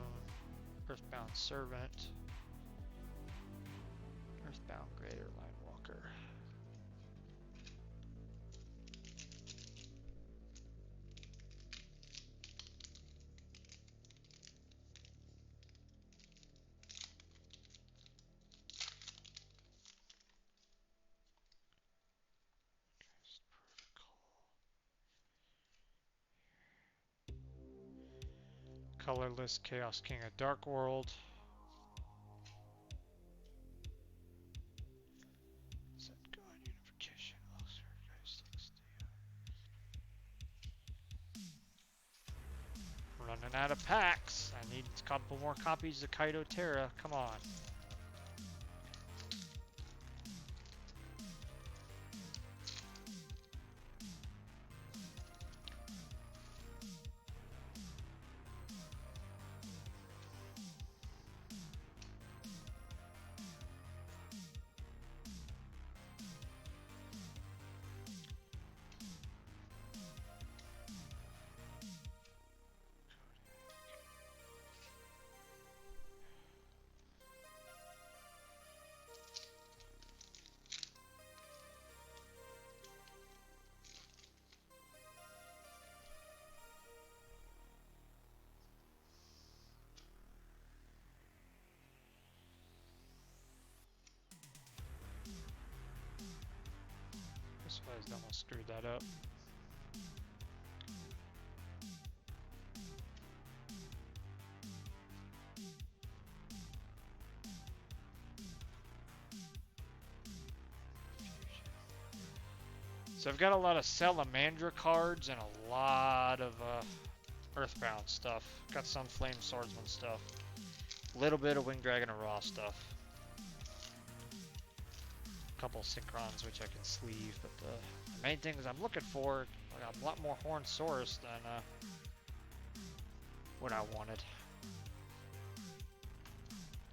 Earthbound Servant, Earthbound Greater Linewalker. Colorless Chaos King of Dark World. Set God Unification. Running out of packs. I need a couple more copies of Kyptotera. Come on. This guy's almost screwed that up. So I've got a lot of Salamandra cards and a lot of Earthbound stuff. Got some Flame Swordsman stuff. A little bit of Winged Dragon and Raw stuff. A couple Synchrons which I can sleeve, but the main things I'm looking for, I got a lot more Horned Saurus than what I wanted.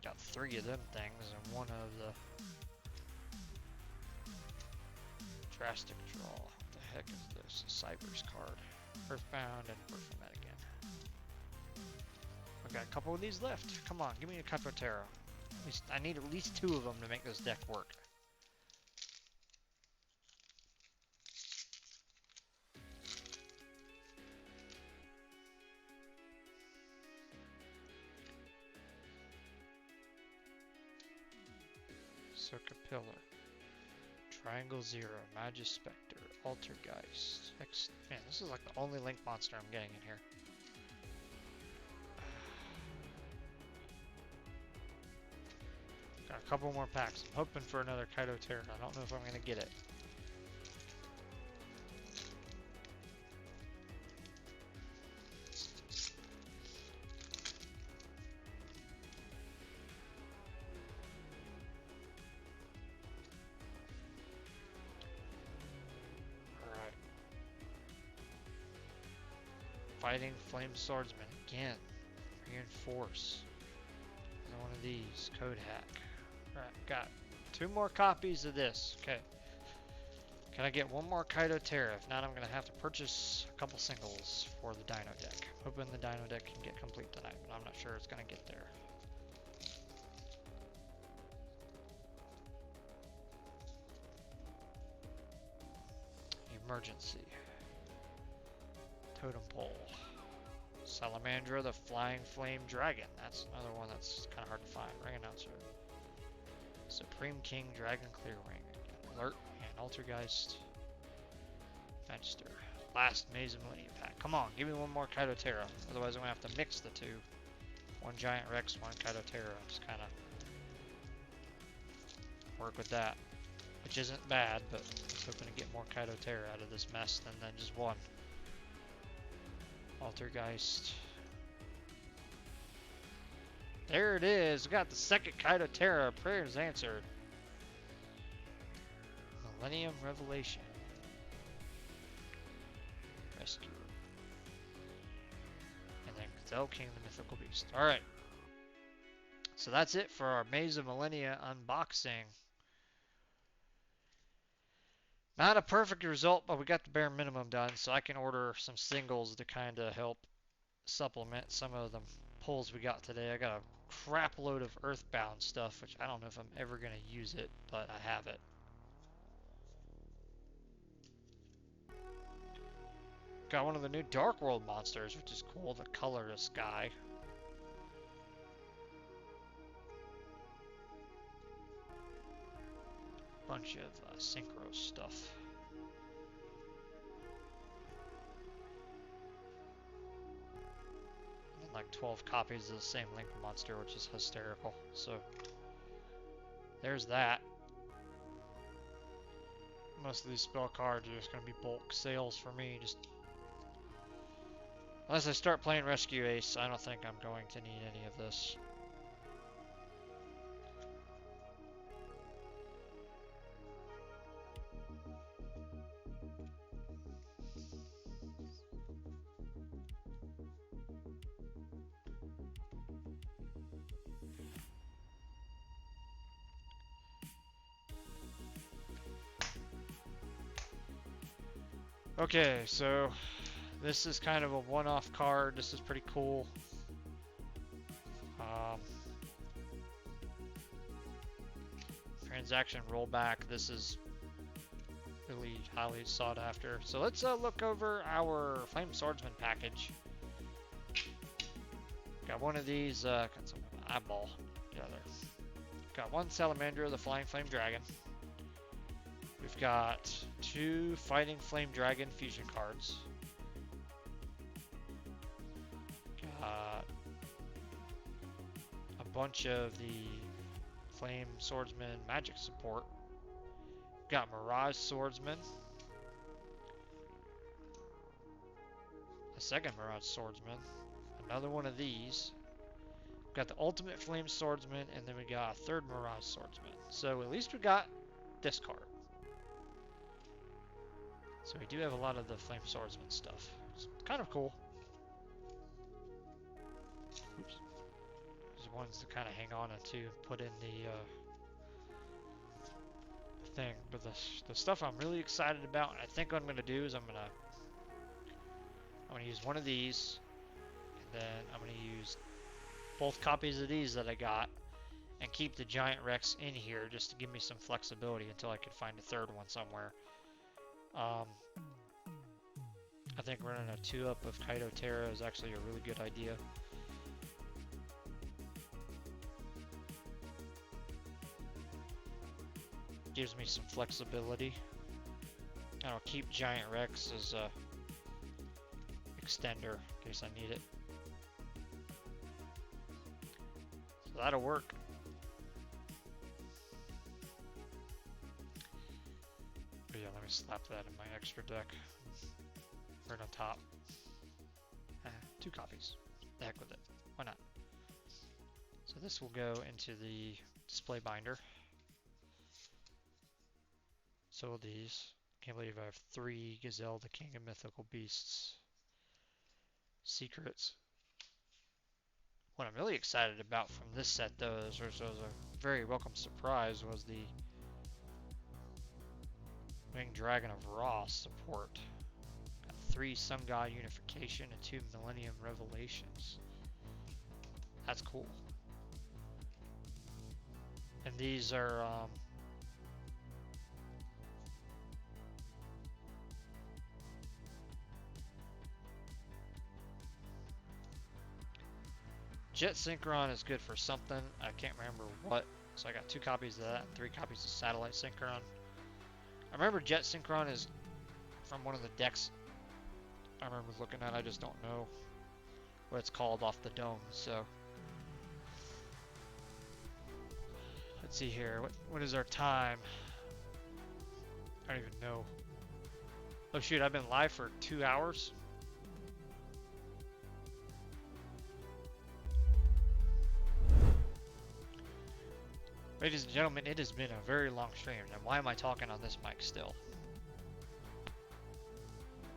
Got 3 of them things and 1 of the Drastic Draw. What the heck is this? A Cyber's card. Earthbound and Baphomet again. I've got a couple of these left. Come on, give me a Kyptotera. At least I need at least 2 of them to make this deck work. Circuit Pillar, Triangle Zero, Magispector, Altergeist. Man, this is like the only Link monster I'm getting in here. Got a couple more packs. I'm hoping for another Kaido Terra. I don't know if I'm going to get it. Alright. Fighting Flame Swordsman again. Reinforce. Another one of these. Code Hack. Alright, got 2 more copies of this. Okay. Can I get 1 more Kaido Terra? If not, I'm going to have to purchase a couple singles for the Dino deck. Hoping the Dino deck can get complete tonight, but I'm not sure it's going to get there. Emergency. Totem Pole. Salamandra, the Flying Flame Dragon. That's another one that's kind of hard to find. Ring Announcer. Supreme King Dragon Clearwing. Alert and Altergeist. Magister. Last Maze of Millennium pack. Come on, give me 1 more Kaido Terra. Otherwise I'm going to have to mix the 2. 1 Giant Rex, 1 Kaido Terra. Just kind of work with that. Which isn't bad, but I'm hoping to get more Kaido Terra out of this mess than just 1. Altergeist. There it is. We got the second Kaido Terra. Prayers answered. Millennium Revelation. Rescue. And then Gazelle King, the Mythical Beast. Alright. So that's it for our Maze of Millennia unboxing. Not a perfect result, but we got the bare minimum done, so I can order some singles to kind of help supplement some of the pulls we got today. I got a crap load of Earthbound stuff, which I don't know if I'm ever going to use it, but I have it. Got one of the new Dark World monsters, which is cool, the colorless guy. Bunch of synchro stuff. And like 12 copies of the same Link monster, which is hysterical. So there's that. Most of these spell cards are just going to be bulk sales for me. Just unless I start playing Rescue Ace, I don't think I'm going to need any of this. Okay, so this is kind of a one-off card. This is pretty cool. Transaction rollback. This is really highly sought after. So let's look over our Flame Swordsman package. Got one of these. Got some eyeball together. Got 1 Salamander, the Flying Flame Dragon. We've got 2 Fighting Flame Dragon fusion cards. Got a bunch of the Flame Swordsman magic support. Got Mirage Swordsman. A second Mirage Swordsman. Another one of these. Got the Ultimate Flame Swordsman, and then we got a 3rd Mirage Swordsman. So at least we got this card. So we do have a lot of the Flame Swordsman stuff. It's kind of cool. Oops. There's ones to kind of hang on to put in the thing. But the stuff I'm really excited about, and I think what I'm going to do is I'm going to use one of these, and then I'm going to use both copies of these that I got, and keep the Giant Rex in here just to give me some flexibility until I can find a 3rd one somewhere. I think running a 2-up of Kaido Terra is actually a really good idea. gives me some flexibility. And I'll keep Giant Rex as a extender in case I need it. So that'll work. But yeah, let me slap that in my extra deck. Right on top. 2 copies. The heck with it. Why not? So this will go into the display binder. So these. Can't believe I have 3 Gazelle, the King of Mythical Beasts secrets. What I'm really excited about from this set, though, is was a very welcome surprise, was the Winged Dragon of Ra support. Got 3 Sun God Unification and 2 Millennium Revelations. That's cool. And these are Jet Synchron is good for something. I can't remember what. So I got 2 copies of that and 3 copies of Satellite Synchron. I remember Jet Synchron is from one of the decks I remember looking at. I just don't know what it's called off the dome. So let's see here. What is our time? I don't even know. Oh shoot, I've been live for 2 hours. Ladies and gentlemen, it has been a very long stream. And why am I talking on this mic still?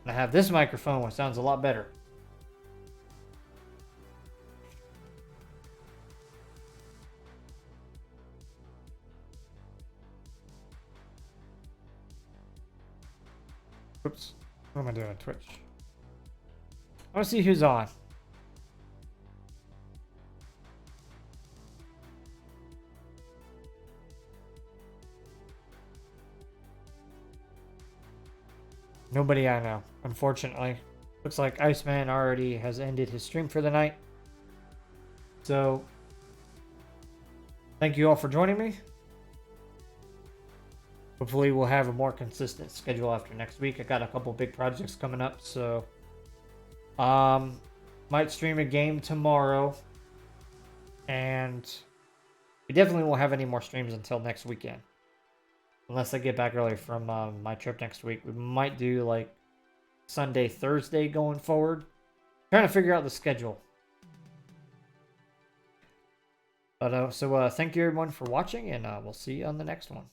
I have this microphone, which sounds a lot better. Oops. What am I doing on Twitch? I want to see who's on. Nobody I know, unfortunately. Looks like Iceman already has ended his stream for the night. So, thank you all for joining me. Hopefully we'll have a more consistent schedule after next week. I got a couple big projects coming up, so might stream a game tomorrow. And we definitely won't have any more streams until next weekend. Unless I get back early from my trip next week. We might do like Sunday, Thursday going forward. Trying to figure out the schedule. But so thank you everyone for watching, and we'll see you on the next one.